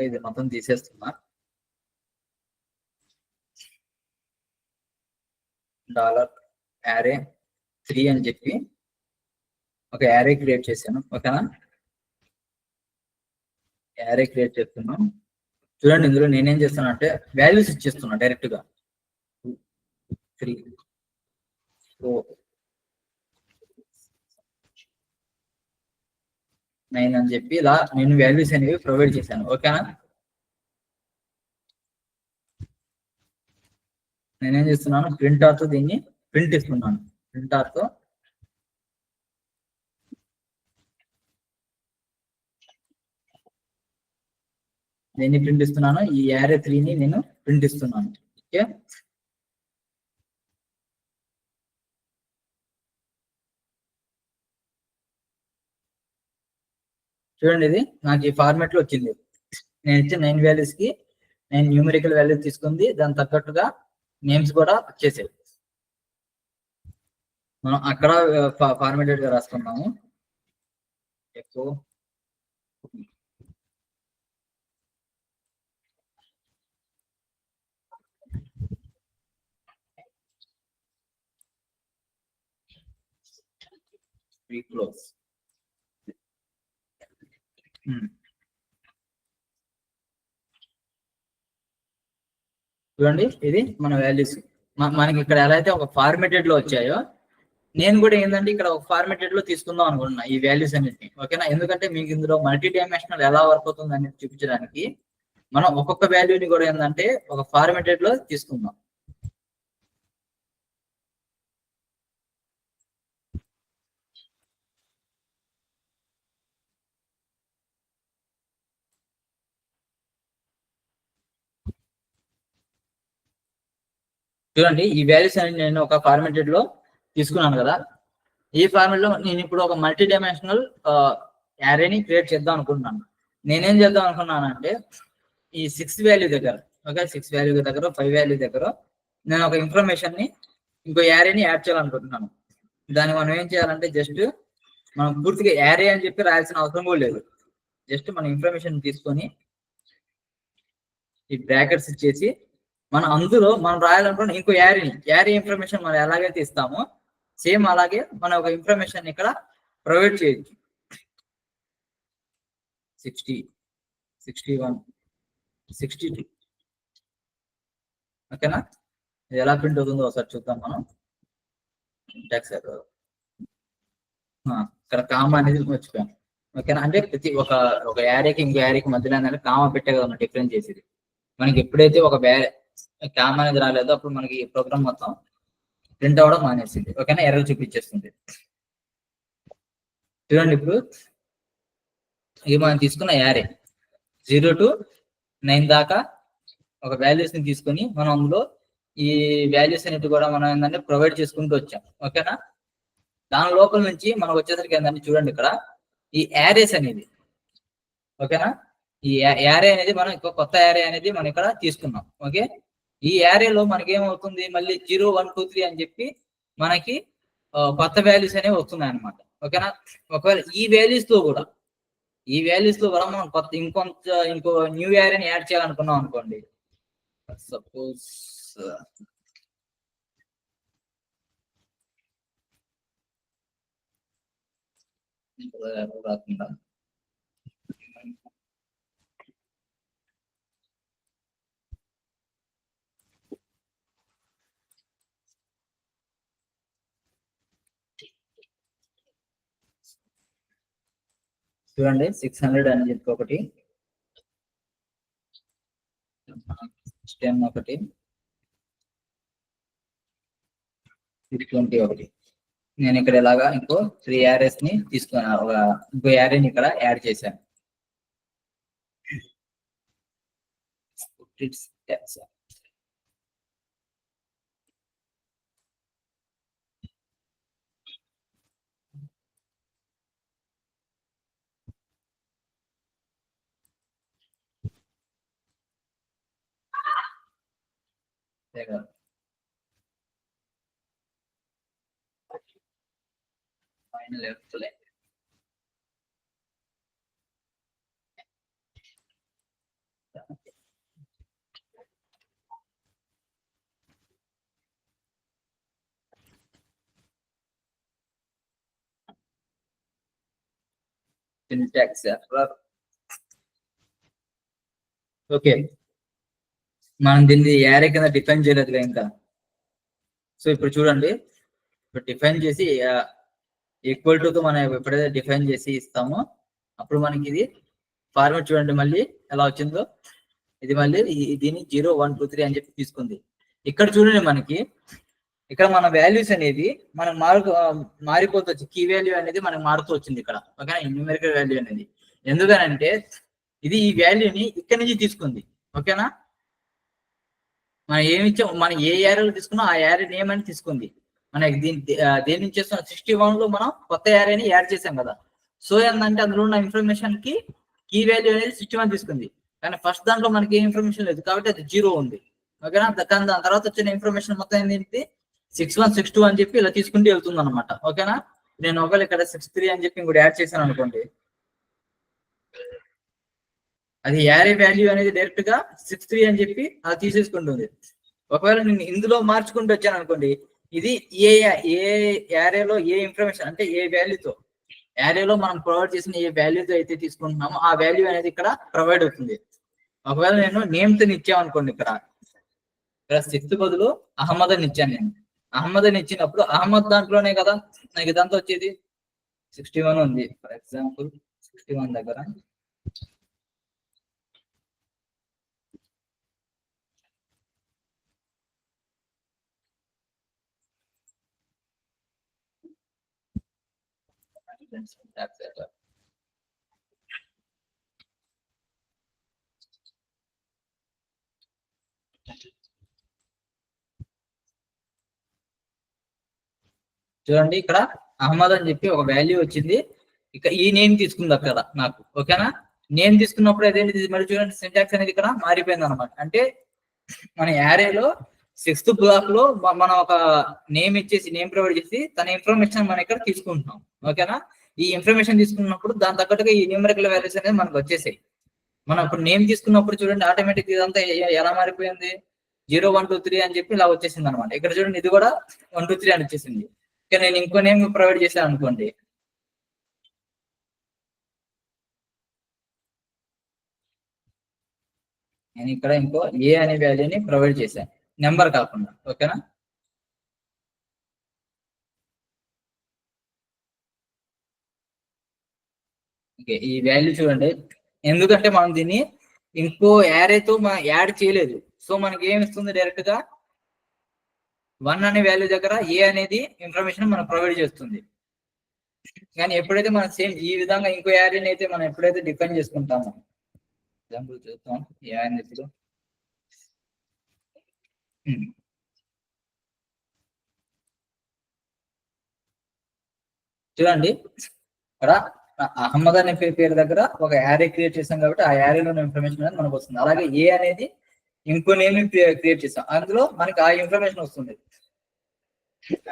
ఇది మొత్తం తీసేస్తున్నా. $array3 అని చెప్పి ఒక యారే క్రియేట్ చేశాను. ఓకేనా? యారే క్రియేట్ చేస్తున్నాం. చూడండి, ఇందులో నేనేం చేస్తున్నా అంటే వాల్యూస్ ఇచ్చేస్తున్నా డైరెక్ట్ గా. 3, 4, 9 అని చెప్పి ఇలా నేను వాల్యూస్ అనేవి ప్రొవైడ్ చేశాను. ఓకేనా? నేనేం చేస్తున్నాను, ప్రింటర్ తో దీన్ని ప్రింట్ ఇస్తున్నాను. ప్రింటర్ తో దీన్ని ప్రింట్ ఇస్తున్నాను, ఈ array3ని నేను ప్రింట్ ఇస్తున్నాను. ఓకే, చూడండి, ఇది నాకు ఈ ఫార్మాట్ లో వచ్చింది. నేను ఇచ్చిన 9 వాల్యూస్ కి 9 న్యూమరికల్ వాల్యూస్ తీసుకుంది, దాని తగ్గట్టుగా నేమ్స్ కూడా వచ్చేసాయి. మనం అక్కడ ఫార్మాటెడ్ గా రాసుకున్నాము. ఎక్కువ క్లోజ్. చూడండి, ఇది మన వాల్యూస్. మనకి ఇక్కడ ఎలా అయితే ఒక ఫార్మేటెడ్ లో వచ్చాయో నేను కూడా ఏంటంటే ఇక్కడ ఒక ఫార్మేటెడ్ లో తీసుకుందాం అనుకుంటున్నా ఈ వాల్యూస్ అన్నిటిని. ఓకేనా? ఎందుకంటే మీకు ఇందులో మల్టీ డైమెన్షనల్ ఎలా వర్క్ అవుతుంది అనేది చూపించడానికి మనం ఒక్కొక్క వాల్యూని కూడా ఏంటంటే ఒక ఫార్మేటెడ్ లో తీసుకుందాం. చూడండి, ఈ వాల్యూస్ అనేది నేను ఒక ఫార్మేటెడ్ లో తీసుకున్నాను కదా. ఈ ఫార్మేట్ లో నేను ఇప్పుడు ఒక మల్టీ డైమెన్షనల్ యారేని క్రియేట్ చేద్దాం అనుకుంటున్నాను. నేనేం చేద్దాం అనుకున్నానంటే ఈ 6 వాల్యూ దగ్గర, ఓకే, 6 వాల్యూ దగ్గర 5 వాల్యూ దగ్గర నేను ఒక ఇన్ఫర్మేషన్ ని ఇంకో యారేని యాడ్ చేయాలనుకుంటున్నాను. దాన్ని మనం ఏం చేయాలంటే జస్ట్ మనం పూర్తిగా యారే అని చెప్పి రాయాల్సిన అవసరం కూడా లేదు. జస్ట్ మన ఇన్ఫర్మేషన్ తీసుకొని ఈ బ్రాకెట్స్ ఇచ్చేసి మనం అందులో మనం రాయాలనుకున్న ఇంకో యారీ ఇన్ఫర్మేషన్ మనం ఎలాగైతే ఇస్తామో సేమ్ అలాగే మనం ఒక ఇన్ఫర్మేషన్ ఇక్కడ ప్రొవైడ్ చేయొచ్చు. 60, 61, 62. ఓకేనా? ఇది ఎలా ప్రింట్ అవుతుందో ఒకసారి చూద్దాం మనం. Syntax error. ఇక్కడ కామా అనేది మర్చిపోయాం. ఓకేనా, అంటే ప్రతి ఒక యారేకి ఇంకో యారేకి మధ్యలో ఏంటంటే కామా పెట్టే కదా మనం డిఫరెన్స్ చేసేది. మనకి ఎప్పుడైతే ఒక కామా అనేది రాలేదో అప్పుడు మనకి ప్రోగ్రామ్ మొత్తం ప్రింట్ అవ్వడం మానేసింది. ఓకేనా, ఎర్రర్ చూపించేస్తుంది. చూడండి ఇప్పుడు ఇది మనం తీసుకున్న యారే 0 to 9 దాకా ఒక వాల్యూస్ ని తీసుకొని మనం అందులో ఈ వాల్యూస్ అనేవి కూడా మనం ఏంటంటే ప్రొవైడ్ చేసుకుంటూ వచ్చాం. ఓకేనా, దాని లోపల నుంచి మనకు వచ్చేసరికి ఏంటంటే చూడండి ఇక్కడ ఈ యారేస్ అనేది. ఓకేనా, ఈ యారే అనేది మనం ఇంకో కొత్త యారే అనేది మనం ఇక్కడ తీసుకున్నాం. ఓకే, ఈ యారేలో మనకి ఏమవుతుంది, మళ్ళీ 0, 1, 2, 3 అని చెప్పి మనకి కొత్త వాల్యూస్ అనేవి వస్తున్నాయి అనమాట. ఓకేనా, ఒకవేళ ఈ వాల్యూస్ లో కూడా మనం కొత్త ఇంకో న్యూ యారేని యాడ్ చేయాలనుకున్నాం అనుకోండి. సపోజ్ రాకుండా చూడండి 600 అని చెప్పి ఒకటి, 10 ఒకటి, 620 ఒకటి. నేను ఇక్కడ ఇలాగా ఇంకో 3 యారేస్ ని తీసుకున్నాను. ఇంకో యారేని ఇక్కడ యాడ్ చేశాను. ఫైనల్ ఎఫ్లే సింటాక్స్ ఎర్రర్. ఓకే, మనం దీన్ని యారే కింద డిఫైన్ చేయలేదుగా ఇంకా. సో ఇప్పుడు చూడండి, ఇప్పుడు డిఫైన్ చేసి ఈక్వల్ టు మనం ఎప్పుడైతే డిఫైన్ చేసి ఇస్తామో అప్పుడు మనకి ఇది ఫార్మాట్ చూడండి మళ్ళీ ఎలా వచ్చిందో. ఇది మళ్ళీ దీన్ని 0, 1, 2, 3 అని చెప్పి తీసుకుంది. ఇక్కడ చూడండి మనకి ఇక్కడ మన వాల్యూస్ అనేది మనం మారిపోతూ వచ్చి కీ వాల్యూ అనేది మనకు మారుతూ వచ్చింది ఇక్కడ. ఓకేనా, న్యూమెరికల్ వాల్యూ అనేది ఎందుకనంటే ఇది ఈ వాల్యూని ఇక్కడ నుంచి తీసుకుంది. ఓకేనా, మనం ఏమి ఇచ్చాం, మనం ఏ యారేలో తీసుకున్నా ఆ యారే నేమ్ అని తీసుకుంది. మనకి దేని నుంచి చేస్తున్నాం 61 లో మనం కొత్త యారేని యాడ్ చేసాం కదా. సో ఏంటంటే అందులో ఉన్న ఇన్ఫర్మేషన్ కి కీ వాల్యూ అనేది 61 తీసుకుంది. కానీ ఫస్ట్ దాంట్లో మనకి ఏ ఇన్ఫర్మేషన్ లేదు కాబట్టి అది 0 ఉంది. ఓకేనా, కానీ దాని తర్వాత వచ్చిన ఇన్ఫర్మేషన్ మొత్తం ఏంటి 61, 62 అని చెప్పి ఇలా తీసుకుంటూ వెళ్తుంది అనమాట. ఓకేనా, నేను ఒకవేళ ఇక్కడ 63 అని చెప్పి ఇంకోటి యాడ్ చేశాను అనుకోండి, అది యారే వాల్యూ అనేది డైరెక్ట్ గా 63 అని చెప్పి అది తీసేసుకుంటుంది. ఒకవేళ నేను ఇందులో మార్చుకుంటూ వచ్చాను అనుకోండి, ఇది ఏ యారేలో ఏ ఇన్ఫర్మేషన్ అంటే ఏ వాల్యూతో యారేలో మనం ప్రొవైడ్ చేసిన ఏ వాల్యూతో అయితే తీసుకుంటున్నామో ఆ వాల్యూ అనేది ఇక్కడ ప్రొవైడ్ అవుతుంది. ఒకవేళ నేను నేమ్ తో ఇచ్చామనుకోండి, ఇక్కడ 6 బదులు అహ్మద్ అని ఇచ్చాను. నేను అహ్మద్ అని ఇచ్చినప్పుడు అహ్మద్ దాంట్లోనే కదా నాకు ఇదంతా వచ్చేది. 61 ఉంది ఫర్ ఎగ్జాంపుల్, 61 దగ్గర చూడండి ఇక్కడ అహ్మద్ అని చెప్పి ఒక వాల్యూ వచ్చింది. ఇక ఈ నేమ్ తీసుకుంది అక్కడ నాకు. ఓకేనా, నేమ్ తీసుకున్నప్పుడు అదేంటి మరి చూడండి సింటాక్స్ అనేది ఇక్కడ మారిపోయింది అనమాట. అంటే మన యారేలో 6th బ్లాక్ లో మనం ఒక నేమ్ ఇచ్చేసి నేమ్ ప్రొవైడ్ చేసి తన ఇన్ఫర్మేషన్ మనం ఇక్కడ తీసుకుంటున్నాం. ఓకేనా, ఈ ఇన్ఫర్మేషన్ తీసుకున్నప్పుడు దాని తగ్గట్టుగా ఈ న్యూమరికల్ వాల్యూస్ అనేది మనకు వచ్చేసాయి. మనం ఇప్పుడు నేమ్ తీసుకున్నప్పుడు చూడండి ఆటోమేటిక్ ఇదంతా ఎలా మారిపోయింది 0, 1, 2, 3 అని చెప్పి ఇలా వచ్చేసింది అనమాట. ఇక్కడ చూడండి ఇది కూడా 1, 2, 3 అని వచ్చేసింది. ఇక నేను ఇంకో నేమ్ ప్రొవైడ్ చేశాను అనుకోండి, నేను ఇక్కడ ఇంకో ఏ అనే వాల్యూని ప్రొవైడ్ చేశాను, నెంబర్ కాకుండా. ఓకేనా, ఓకే, ఈ వాల్యూ చూడండి, ఎందుకంటే మనం దీన్ని ఇంకో యారేతో మనం యాడ్ చేయలేదు. సో మనకి ఏమి ఇస్తుంది, డైరెక్ట్ గా 1 అనే వాల్యూ దగ్గర ఏ అనేది ఇన్ఫర్మేషన్ మనం ప్రొవైడ్ చేస్తుంది. కానీ ఎప్పుడైతే మనం సేమ్ ఈ విధంగా ఇంకో యారీని అయితే మనం ఎప్పుడైతే డిఫైన్ చేసుకుంటామో, ఎగ్జాంపుల్ చూద్దాం ఏ అనేది ఇప్పుడు చూడండి, ఇక్కడ అహ్మద్ అనే పేరు దగ్గర ఒక యారీ క్రియేట్ చేసాం కాబట్టి ఆ యారీలో ఇన్ఫర్మేషన్ అనేది మనకు వస్తుంది. అలాగే ఏ అనేది ఇంకో నేమ్ క్రియేట్ చేసాం, అందులో మనకి ఆ ఇన్ఫర్మేషన్ వస్తుంది.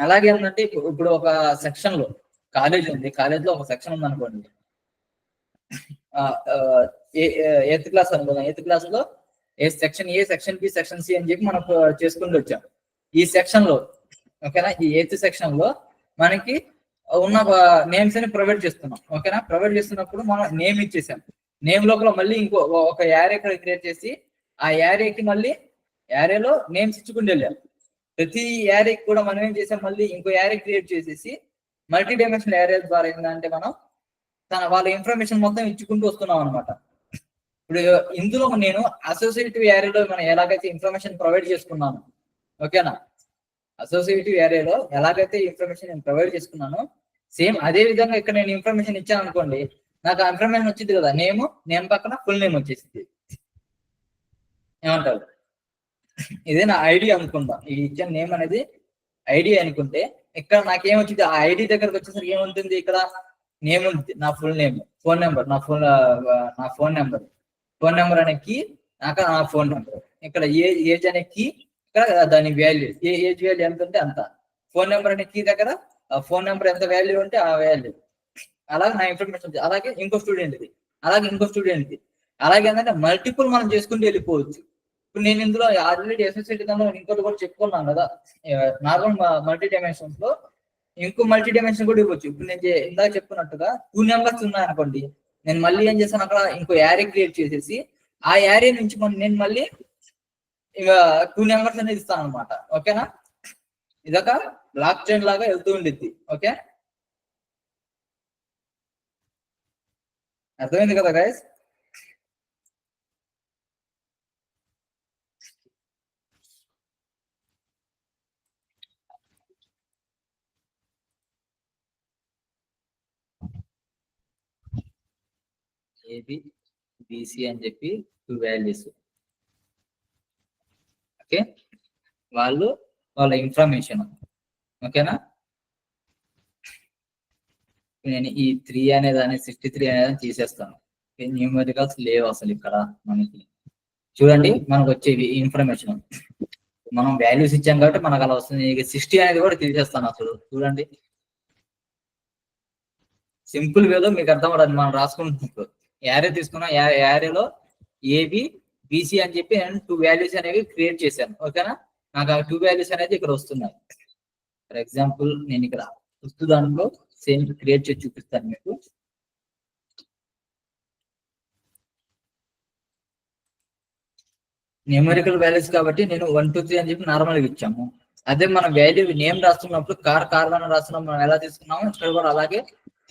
అలాగే ఏంటంటే ఇప్పుడు ఒక సెక్షన్ లో కాలేజ్ ఉంది, కాలేజ్ లో ఒక సెక్షన్ ఉంది అనుకోండి, ఎయిత్ క్లాస్ అనుకుందాం. ఎయిత్ క్లాస్ లో section A, section B, section C అని చెప్పి మనం చేసుకుంటూ వచ్చాం. ఈ సెక్షన్ లో ఓకేనా, ఈ ఎయిత్ సెక్షన్ లో మనకి ఉన్న నేమ్స్ అని ప్రొవైడ్ చేస్తున్నాం. ఓకేనా, ప్రొవైడ్ చేస్తున్నప్పుడు మనం నేమ్ ఇచ్చేసాం. నేమ్ లోపల మళ్ళీ ఇంకో ఒక యారే క్రియేట్ చేసి ఆ యారేకి మళ్ళీ యారేలో నేమ్స్ ఇచ్చుకుంటూ వెళ్ళాం. ప్రతి యారేకి కూడా మనం ఏం చేసాం, మళ్ళీ ఇంకో యారే క్రియేట్ చేసేసి మల్టీ డైమెన్షనల్ యారే ద్వారా ఏంటంటే మనం వాళ్ళ ఇన్ఫర్మేషన్ మొత్తం ఇచ్చుకుంటూ వస్తున్నాం అనమాట. ఇప్పుడు ఇందులో నేను అసోసియేటివ్ యారేలో మనం ఎలాగైతే ఇన్ఫర్మేషన్ ప్రొవైడ్ చేసుకున్నాను, ఓకేనా, అసోసియేటివ్ యారేలో ఎలాగైతే ఇన్ఫర్మేషన్ నేను ప్రొవైడ్ చేసుకున్నానో సేమ్ అదే విధంగా ఇక్కడ నేను ఇన్ఫర్మేషన్ ఇచ్చాను అనుకోండి, నాకు ఆ ఇన్ఫర్మేషన్ వచ్చింది కదా, నేమ్ పక్కన ఫుల్ నేమ్ వచ్చేసింది. ఏమంటారు, ఇదే నా ఐడి అనుకుందా, ఈ ఇచ్చిన నేమ్ అనేది ఐడి అనుకుంటే ఇక్కడ నాకేం వచ్చింది, ఆ ఐడి దగ్గరకు వచ్చేసరికి ఏముంటుంది, ఇక్కడ నేమ్ ఉంది, నా ఫుల్ నేమ్, ఫోన్ నెంబర్, నా ఫోన్ నెంబర్ అనే కీ, నాకు నా ఫోన్ నెంబర్, ఇక్కడ ఏజ్ అనే కీ, ఇక్కడ దాని వాల్యూ, ఏజ్ వాల్యూ ఎంత ఉంటే అంత, ఫోన్ నెంబర్ అనే కీ దగ్గర ఫోన్ నెంబర్ ఎంత వాల్యూ ఉంటే ఆ వాల్యూ, అలాగే నా ఇన్ఫర్మేషన్, అలాగే ఇంకో స్టూడెంట్ది, అలాగే ఏంటంటే మల్టిపుల్ మనం చేసుకుంటూ వెళ్ళిపోవచ్చు. ఇప్పుడు నేను ఇందులో ఆల్రెడీ ఎస్ఎస్ఐటి దానిలో ఇంకోటి కూడా చెప్పుకున్నాను కదా, నార్మల్ మల్టీ డైమెన్షన్స్ లో ఇంకో మల్టీ డైమెన్షన్ కూడా ఇవ్వచ్చు. ఇప్పుడు నేను ఇందాక చెప్పుకున్నట్టుగా 2 నెంబర్స్ ఉన్నాయనుకోండి, నేను మళ్ళీ ఏం చేస్తాను, అక్కడ ఇంకో యారీ క్రియేట్ చేసేసి ఆ యారీ నుంచి నేను మళ్ళీ ఇక 2 నెంబర్స్ అనేది ఇస్తాను అనమాట. ఓకేనా, ఇదొక బ్లాక్ చైన్ లాగా వెళ్తూ ఉండిద్ది. ఓకే, అర్థమైంది కదా గైస్? ఏబి బిసి అని చెప్పి 2 వాల్యూస్. ఓకే, వాళ్ళ ఇన్ఫర్మేషన్. ఓకేనా, నేను ఈ 3 అనేదాన్ని 63 అనేదాన్ని తీసేస్తాను. న్యూమరికల్స్ లేవు అసలు ఇక్కడ మనకి. చూడండి, మనకు వచ్చేవి ఇన్ఫర్మేషన్, మనం వాల్యూస్ ఇచ్చాం కాబట్టి మనకు అలా వస్తుంది. 60 అనేది కూడా తీసేస్తాను అసలు. చూడండి, సింపుల్ వేలో మీకు అర్థం అవ్వదు. మనం రాసుకుంటున్నప్పుడు యారే తీసుకున్నాం, యారేలో ఏబి బిసి అని చెప్పి నేను 2 వాల్యూస్ అనేవి క్రియేట్ చేశాను. ఓకేనా, నాకు ఆ 2 వాల్యూస్ అనేది ఇక్కడ వస్తున్నాయి. ఫర్ ఎగ్జాంపుల్ నేను ఇక్కడ దాంట్లో సేమ్ క్రియేట్ చేసి చూపిస్తాను మీకు. న్యూమరికల్ వాల్యూస్ కాబట్టి నేను 1 2 3 అని చెప్పి నార్మల్గా ఇచ్చాము. అదే మనం వాల్యూ నేమ్ రాస్తున్నప్పుడు కార్ అని రాస్తున్నాం, మనం ఎలా తీసుకున్నామో ఇక్కడ కూడా అలాగే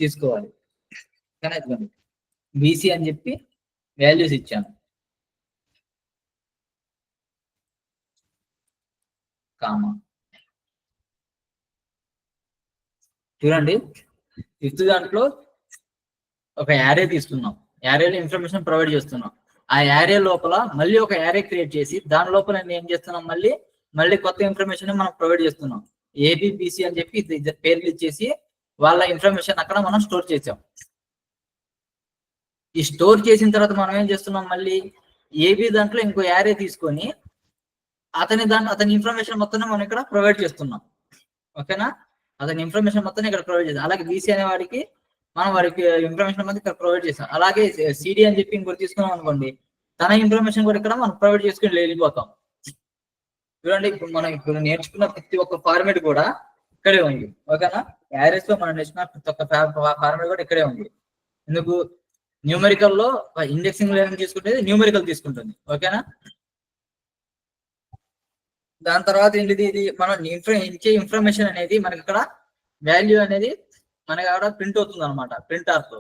తీసుకోవాలి. కానీ బీసీ అని చెప్పి వాల్యూస్ ఇచ్చాను, కామా. చూడండి, 5th దాంట్లో ఒక యారే తీసుకున్నాం, యారేలో ఇన్ఫర్మేషన్ ప్రొవైడ్ చేస్తున్నాం. ఆ యారే లోపల మళ్ళీ ఒక యారే క్రియేట్ చేసి దాని లోపల ఏం చేస్తున్నాం, మళ్ళీ కొత్త ఇన్ఫర్మేషన్ మనం ప్రొవైడ్ చేస్తున్నాం. ఏబిబిసి అని చెప్పి ఇద్దరు పేర్లు ఇచ్చేసి వాళ్ళ ఇన్ఫర్మేషన్ అక్కడ మనం స్టోర్ చేసాం. ఈ స్టోర్ చేసిన తర్వాత మనం ఏం చేస్తున్నాం, మళ్ళీ ఏబి దాంట్లో ఇంకో యారే తీసుకొని అతని ఇన్ఫర్మేషన్ మొత్తం మనం ఇక్కడ ప్రొవైడ్ చేస్తున్నాం. ఓకేనా, అతని ఇన్ఫర్మేషన్ మొత్తం ఇక్కడ ప్రొవైడ్ చేస్తాం. అలాగే బీసీ అనే వాడికి మనం వాడికి ఇన్ఫర్మేషన్ మొత్తం ఇక్కడ ప్రొవైడ్ చేస్తాం. అలాగే సిడి అని చెప్పి ఇంకోటి తీసుకున్నాం అనుకోండి, తన ఇన్ఫర్మేషన్ కూడా ఇక్కడ మనం ప్రొవైడ్ చేసుకుని వెళ్ళిపోతాం. చూడండి, ఇప్పుడు నేర్చుకున్న ప్రతి ఒక్క ఫార్మేట్ కూడా ఇక్కడే ఉంది. ఓకేనా, యారేస్ లో మనం నేర్చుకున్న ప్రతి ఒక్క ఫార్మేట్ కూడా ఇక్కడే ఉంది. ఎందుకు, న్యూమరికల్ లో ఇండెక్సింగ్ తీసుకుంటుంది, న్యూమరికల్ తీసుకుంటుంది. ఓకేనా, దాని తర్వాత ఏంటిది, ఇది మనం ఇచ్చే ఇన్ఫర్మేషన్ అనేది మనకి ఇక్కడ వాల్యూ అనేది మనకి అక్కడ ప్రింట్ అవుతుంది అనమాట, ప్రింటర్ తో.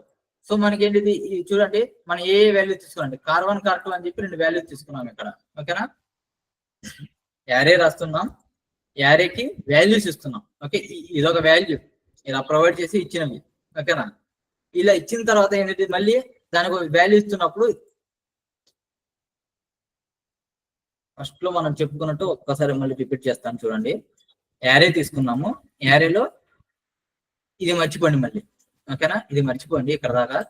సో మనకి ఏంటిది చూడండి, మనం ఏ వాల్యూ తీసుకోండి, కార్1 కార్2 అని చెప్పి 2 వాల్యూస్ తీసుకున్నాం ఇక్కడ. ఓకేనా, యారే రాస్తున్నాం, యారేకి వాల్యూస్ ఇస్తున్నాం. ఓకే, ఇదొక వాల్యూ ఇలా ప్రొవైడ్ చేసి ఇచ్చినవి. ఓకేనా, ఇలా ఇచ్చిన తర్వాత ఏంటంటే మళ్ళీ దానికి ఒక వాల్యూ ఇస్తున్నప్పుడు ఫస్ట్ లో మనం చెప్పుకున్నట్టు ఒక్కసారి మళ్ళీ రిపీట్ చేస్తాను చూడండి. యారే తీసుకున్నాము, యారేలో ఇది మర్చిపోండి మళ్ళీ. ఓకేనా, ఇది మర్చిపోండి ఇక్కడ దాకా.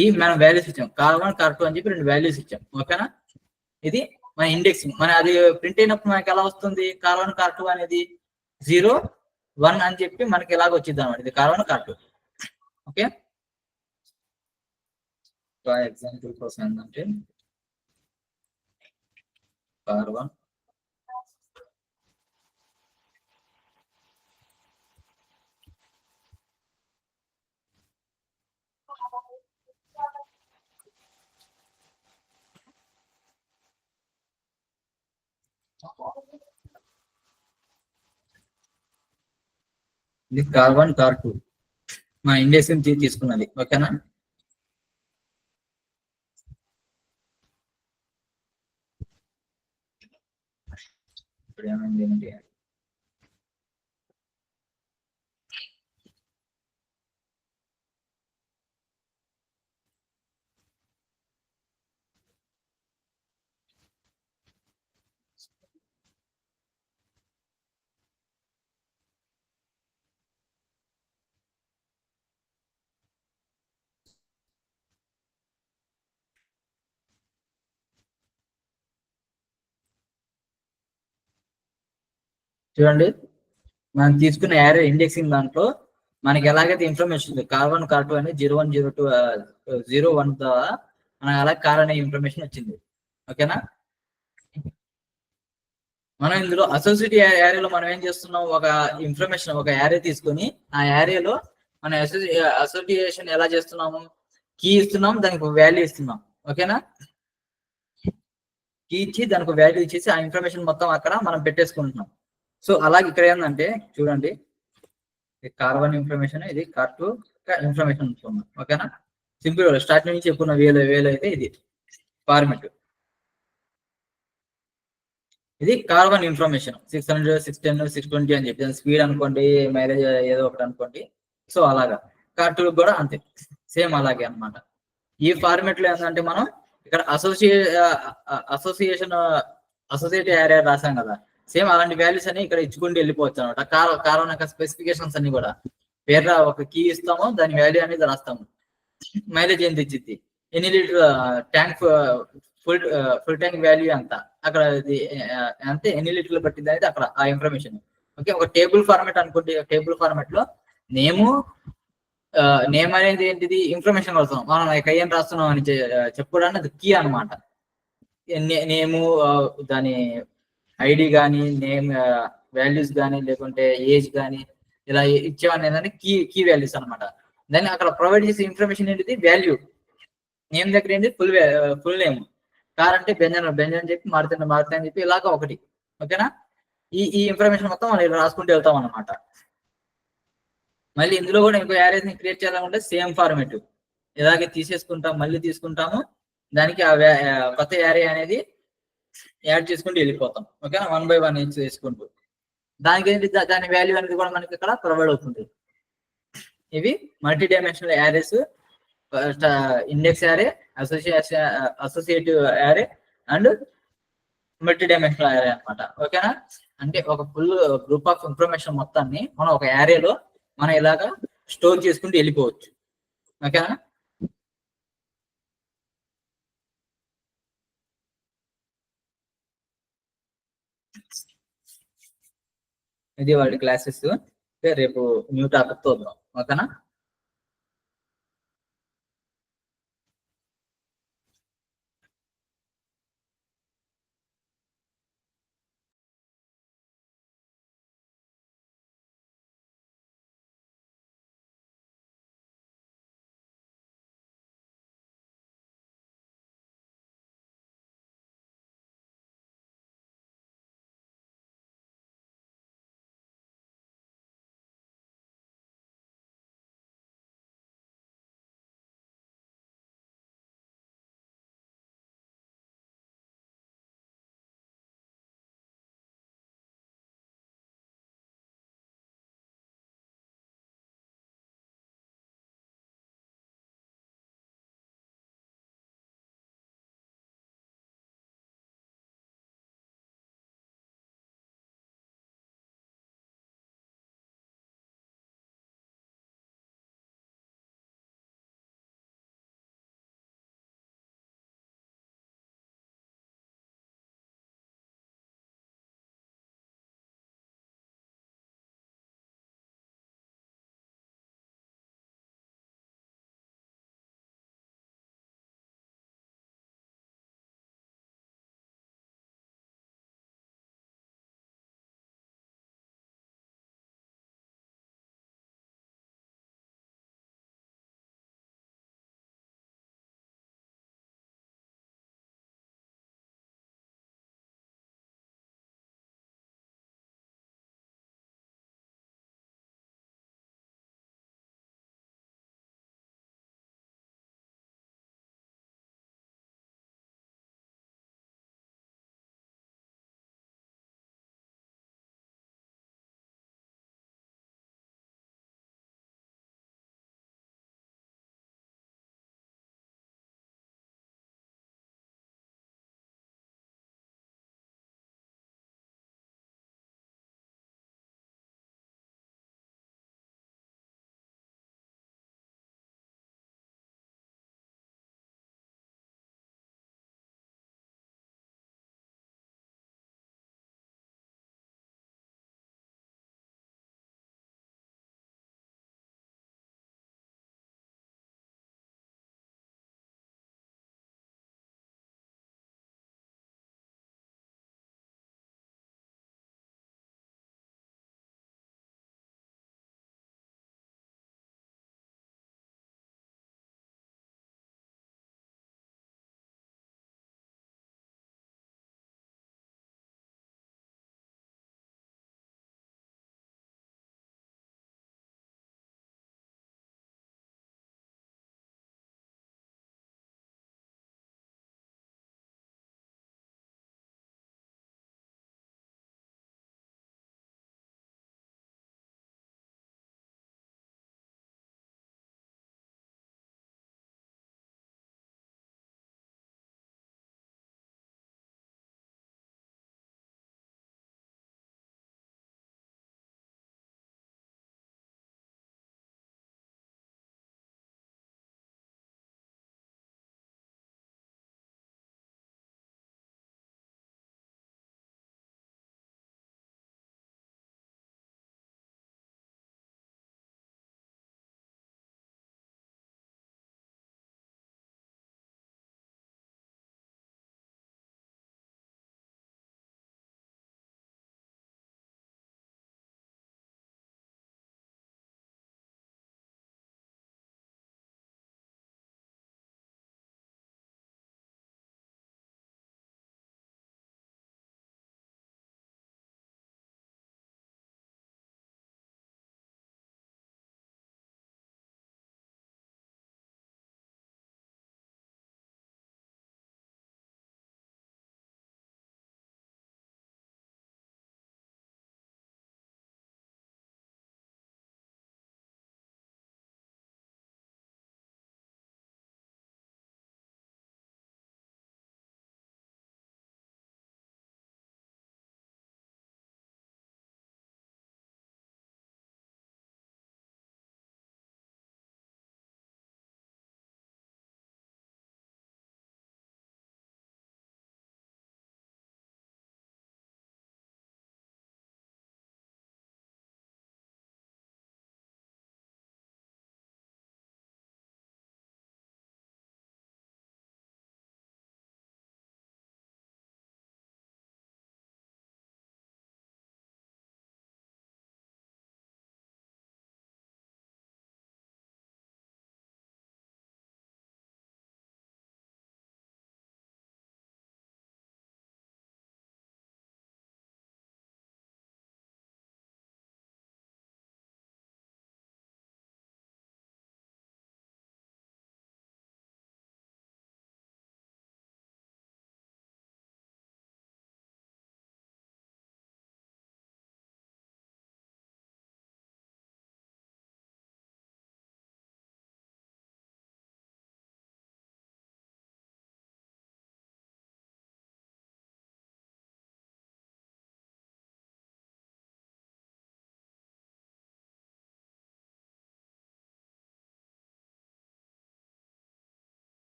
ఈ మనం వాల్యూస్ ఇచ్చాం, కార్1 కార్2 అని చెప్పి 2 వాల్యూస్ ఇచ్చాం. ఓకేనా, ఇది మన ఇండెక్సింగ్. మన అది ప్రింట్ అయినప్పుడు మనకి ఎలా వస్తుంది, కార్1 కార్2 అనేది 0 1 అని చెప్పి మనకి ఎలాగ వచ్చింది అనమాట. ఇది కార్1 కార్2. ఓకే, ఎగ్జాంపుల్ కోసం ఏంటంటే కార్1 ఇది కార్1 కార్2 మా ఇండెక్సింగ్ తీసుకున్నది. ఓకేనా, ఇప్పుడు ఏమైంది ఏంటి, చూడండి మనం తీసుకున్న యారే ఇండెక్సింగ్ దాంట్లో మనకి ఎలాగైతే ఇన్ఫర్మేషన్ ఉంది, కార్1 కార్2 అనేది 01 02 01 ద్వారా మనకి అలాగే కార్ అనే ఇన్ఫర్మేషన్ వచ్చింది. ఓకేనా, మనం ఇందులో అసోసియేట్ యారేలో మనం ఏం చేస్తున్నాం, ఒక ఇన్ఫర్మేషన్ ఒక యారే తీసుకొని ఆ యారేలో మన అసోసియేషన్ ఎలా చేస్తున్నాము, కీ ఇస్తున్నాం, దానికి ఒక వాల్యూ ఇస్తున్నాం. ఓకేనా, కీ ఇచ్చి దానికి వాల్యూ ఇచ్చేసి ఆ ఇన్ఫర్మేషన్ మొత్తం అక్కడ మనం పెట్టేసుకుంటున్నాం. సో అలాగే ఇక్కడ ఏంటంటే చూడండి, ఇది కార్1 ఇన్ఫర్మేషన్, ఇది కార్2 ఇన్ఫర్మేషన్ ఉంటున్నాం. ఓకేనా, సింపుల్ స్టార్టింగ్ నుంచి చెప్పుకున్న వేలు అయితే ఇది ఫార్మెట్. ఇది కార్1 ఇన్ఫర్మేషన్ 600 610 620 అని చెప్పి స్పీడ్ అనుకోండి, మైలేజ్ ఏదో ఒకటి అనుకోండి. సో అలాగా కార్2 కూడా అంతే, సేమ్ అలాగే అన్నమాట. ఈ ఫార్మెట్ లో ఏంటంటే మనం ఇక్కడ అసోసియేట్ యారే రాసాం కదా, సేమ్ అలాంటి వాల్యూస్ అని ఇక్కడ ఇచ్చుకుంటూ వెళ్ళిపోవచ్చు అనమాట. కార్1 యొక్క స్పెసిఫికేషన్స్ అన్ని కూడా పేరు ఒక కీ ఇస్తాము, దాని వాల్యూ అనేది రాస్తాము. మైలేజ్ ఎంత ఇచ్చింది, ఎన్ని litre tank, full tank value ఎంత, అక్కడ అంతే ఎన్ని లీటర్లు పట్టింది అనేది అక్కడ ఆ ఇన్ఫర్మేషన్. ఓకే, ఒక టేబుల్ ఫార్మాట్ అనుకోండి, టేబుల్ ఫార్మాట్ లో నేమ్ అనేది ఏంటిది ఇన్ఫర్మేషన్ వస్తాం, మనం ఏం రాస్తున్నాం అని చెప్పుకోవడానికి అది కీ అనమాట. నేము, దాని ఐడి కానీ, నేమ్ వాల్యూస్ కానీ, లేకుంటే ఏజ్ కానీ ఇలా ఇచ్చేవన్నీ కీ వాల్యూస్ అనమాట. దాన్ని అక్కడ ప్రొవైడ్ చేసే ఇన్ఫర్మేషన్ ఏంటిది వాల్యూ. నేమ్ దగ్గర ఏంటి ఫుల్ నేమ్, కార్ అంటే బెంజన్ అని చెప్పి, మారుతి అని చెప్పి ఇలాగ ఒకటి. ఓకేనా, ఈ ఇన్ఫర్మేషన్ మొత్తం మనం రాసుకుంటూ వెళ్తాం అనమాట. మళ్ళీ ఇందులో కూడా ఇంకో యారేజ్ ని క్రియేట్ చేయాలనుకుంటే సేమ్ ఫార్మేట్ ఇలాగే తీసేసుకుంటాం, మళ్ళీ తీసుకుంటాము, దానికి ఆ కొత్త యారే అనేది యాడ్ చేసుకుంటూ వెళ్ళిపోతాం. ఓకేనా, 1 by 1 చేసుకుంటూ దానికి దాని వాల్యూ అనేది కూడా మనకి ఇక్కడ ప్రొవైడ్ అవుతుంది. ఇవి multi dimensional arrays, index array, associative array and multi dimensional array అనమాట. ఓకేనా, అంటే ఒక ఫుల్ గ్రూప్ ఆఫ్ ఇన్ఫర్మేషన్ మొత్తాన్ని మనం ఒక యారేలో మనం ఇలాగా స్టోర్ చేసుకుంటూ వెళ్ళిపోవచ్చు. ఓకేనా, ఇది వాళ్ళ క్లాసెస్. రేపు న్యూ టాపిక్ తో వద్దాం. ఓకేనా.